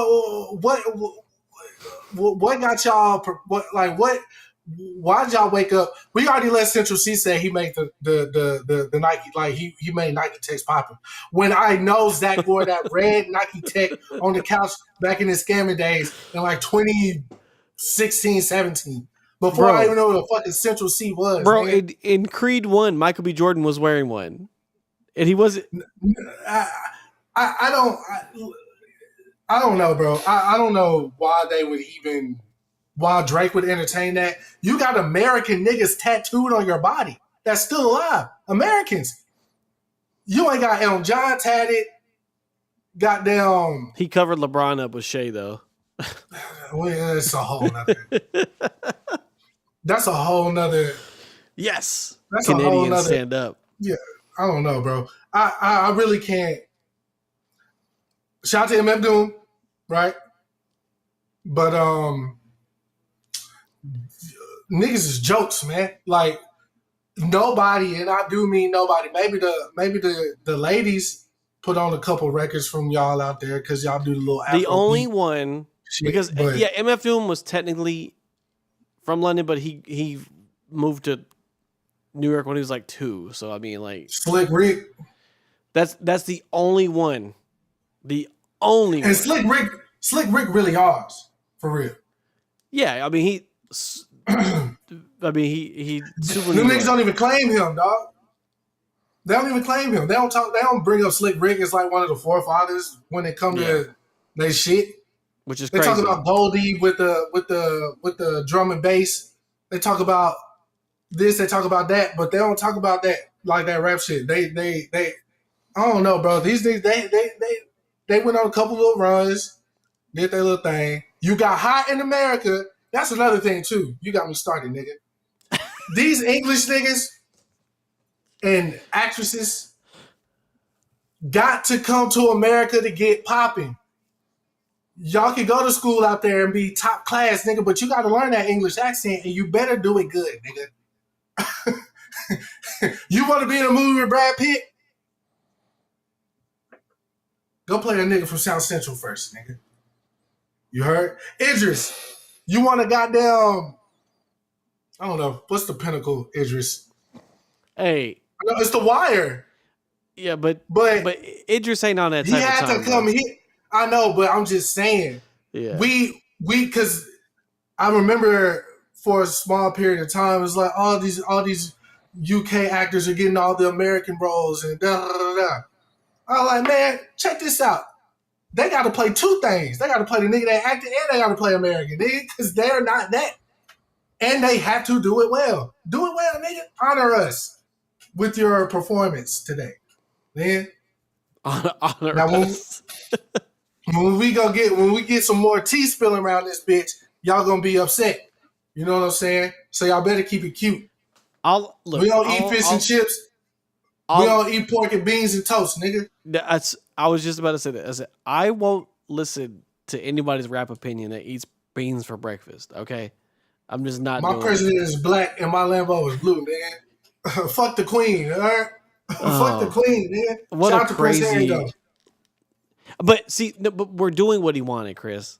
got y'all? What? Why'd y'all wake up? We already let Central C say he made the Nike, like he made Nike Techs popping. When I know Zach wore that red Nike Tech on the couch back in his scamming days in like 2016, 17. Before I Bro, even know what the fucking Central C was, bro, man. in Creed 1, Michael B. Jordan was wearing one. And he wasn't. I, I don't know, bro. I don't know why they would even why Drake would entertain that. You got American niggas tattooed on your body that's still alive. Americans. You ain't got Elton John tatted. Goddamn. He covered LeBron up with Shea, though. Well, that's a whole nother. That's a whole nother. Yes. That's a whole Canadians nother. stand up. Yeah, I don't know, bro. I really can't. Shout out to MF Doom, right? But niggas is jokes, man. Like nobody, and I do mean nobody. Maybe the ladies put on a couple records from y'all out there because y'all do the little Afro The only beat one, shit. because, But yeah, MF Doom was technically from London, but he moved to New York when he was like 2. So, I mean, like, Slick Rick that's the only one. The only and one. Slick Rick really ours for real. Yeah, I mean, he super New Them niggas York. don't even claim him, dog. They don't even claim him. They don't talk. They don't bring up Slick Rick as like one of the forefathers when it come to they shit. Which is They crazy. talk about Goldie with the drum and bass. They talk about this. They talk about that, but they don't talk about that like that rap shit. They. I don't know, bro. These niggas they went on a couple little runs, did their little thing. You got hot in America. That's another thing too. You got me started, nigga. These English niggas and actresses got to come to America to get popping. Y'all can go to school out there and be top class, nigga, but you got to learn that English accent and you better do it good, nigga. You want to be in a movie with Brad Pitt? Go play a nigga from South Central first, nigga. You heard? Idris, you want a goddamn, I don't know, what's the pinnacle, Idris? Hey. No, it's The Wire. Yeah, but But Idris ain't on that he type had of time, to come bro. here. I know, but I'm just saying. Yeah. Because I remember for a small period of time, it's like all these UK actors are getting all the American roles and da da da da. I'm like, man, check this out. They got to play two things. They got to play the nigga that acted and they got to play American, nigga, because they're not that. And they have to do it well. Do it well, nigga. Honor us with your performance today, man. Honor Now, us. when we get some more tea spilling around this bitch, y'all gonna be upset. You know what I'm saying? So y'all better keep it cute. We don't eat fish and chips. We don't eat pork and beans and toast, nigga. I was just about to say that. I said I won't listen to anybody's rap opinion that eats beans for breakfast. Okay, I'm just not. My president is black and my Lambo is blue, man. Fuck the queen, all right? Fuck the queen, man. What Shout a out to Prince Harry, crazy. though. But see, but we're doing what he wanted, Chris.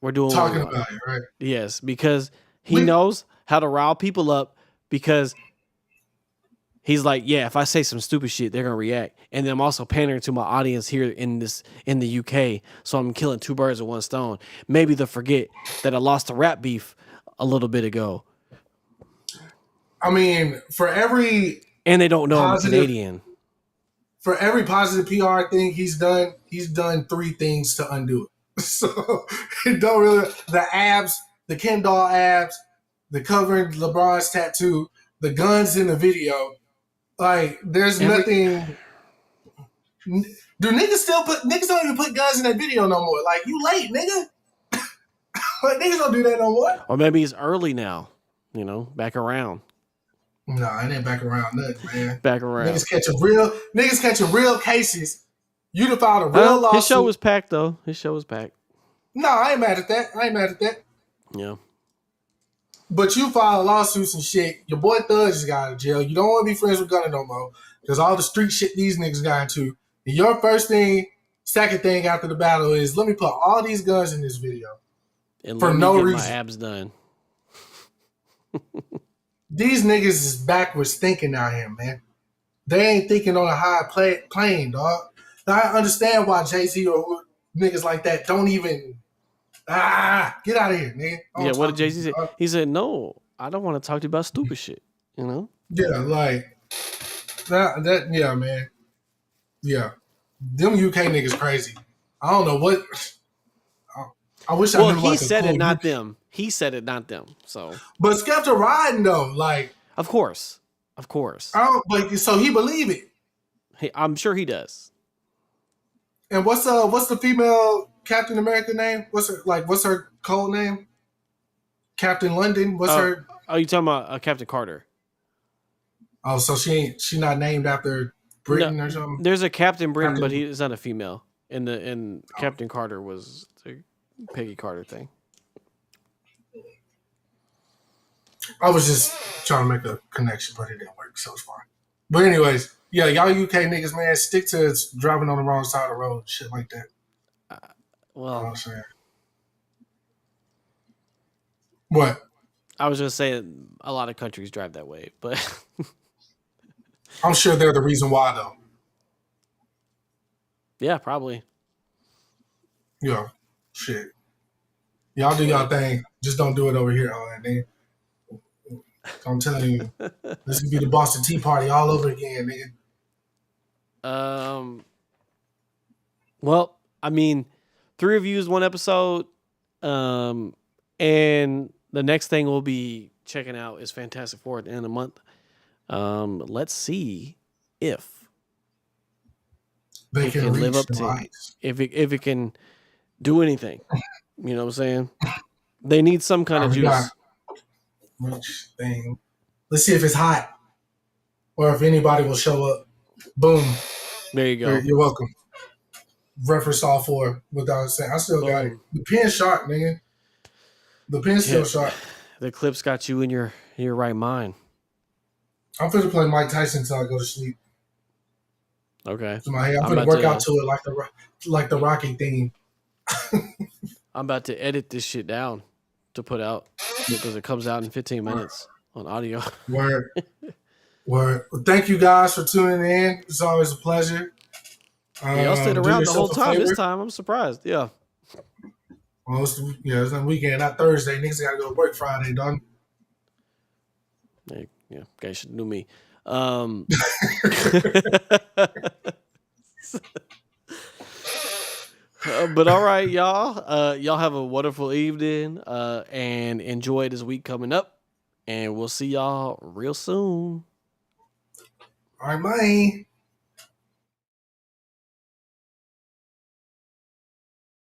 We're doing Talking what he wanted. about it, right? Yes, because he knows how to rile people up. Because he's like, yeah, if I say some stupid shit, they're gonna react. And then I'm also pandering to my audience here in the UK, so I'm killing two birds with one stone. Maybe they'll forget that I lost a rap beef a little bit ago. I mean, and they don't know I'm a Canadian. For every positive PR thing he's done 3 things to undo it. So it don't really the abs, the Ken doll abs, the covering LeBron's tattoo, the guns in the video. Like there's nothing. Do niggas don't even put guns in that video no more? Like, you late, nigga. Like, niggas don't do that no more. Or maybe it's early now. You know, back around. Nah, it ain't back around nothing, man. Back around. Niggas catching real cases. You'd have filed a real lawsuit. His show was packed though. His show was packed. No, I ain't mad at that. Yeah. But you file lawsuits and shit. Your boy Thug just got out of jail. You don't want to be friends with Gunna no more because all the street shit these niggas got into. And your second thing after the battle is let me put all these guns in this video And for let me no get reason. my abs done. These niggas is backwards thinking out here, man. They ain't thinking on a high plane, dog. Now, I understand why Jay-Z or niggas like that don't even get out of here, nigga. Yeah, what did Jay-Z say? He said, no, I don't want to talk to you about stupid shit. You know? Yeah, like that yeah, man. Yeah. Them UK niggas crazy. I don't know what I wish I knew. Well, he said it, not them. He said it, not them. So, but Skepta riding though, like, of course. But so he believe it. I'm sure he does. And what's the female Captain America name? What's her code name? Captain London. What's her? Oh, you talking about Captain Carter? Oh, so she not named after Britain or something? There's a Captain Britain, but he is not a female. And Captain Carter was the Peggy Carter thing. I was just trying to make a connection, but it didn't work, so it's fine. But anyways, yeah, y'all UK niggas, man, stick to driving on the wrong side of the road, shit like that. Well, you know what I'm saying? What? I was just saying a lot of countries drive that way, but I'm sure they're the reason why, though. Yeah, probably. Yeah, shit. Y'all do y'all thing. Just don't do it over here, all that, nigga. I'm telling you, this could be the Boston Tea Party all over again, nigga. Well, I mean, 3 reviews, 1 episode, and the next thing we'll be checking out is Fantastic Four at the end of the month. Let's see if they it can live up to if it can do anything. You know what I'm saying? They need some kind of juice. Which thing? Let's see if it's hot or if anybody will show up. Boom. There you go. You're welcome. Reference all 4 without saying. I still got it. The pen's sharp, nigga. The pen's still sharp. The Clipse got you in your right mind. I'm finna play Mike Tyson until I go to sleep. Okay. So I'm finna work out to it like the Rocky theme. I'm about to edit this shit down to put out because it comes out in 15 minutes on audio. Word. Well, thank you guys for tuning in. It's always a pleasure. Y'all stayed around the whole time. This time, I'm surprised. Yeah. Well, it's the weekend, not Thursday. Niggas gotta go to work Friday, dog. Yeah, guys should know me. But all right, y'all. Y'all have a wonderful evening and enjoy this week coming up. And we'll see y'all real soon. All right, bye.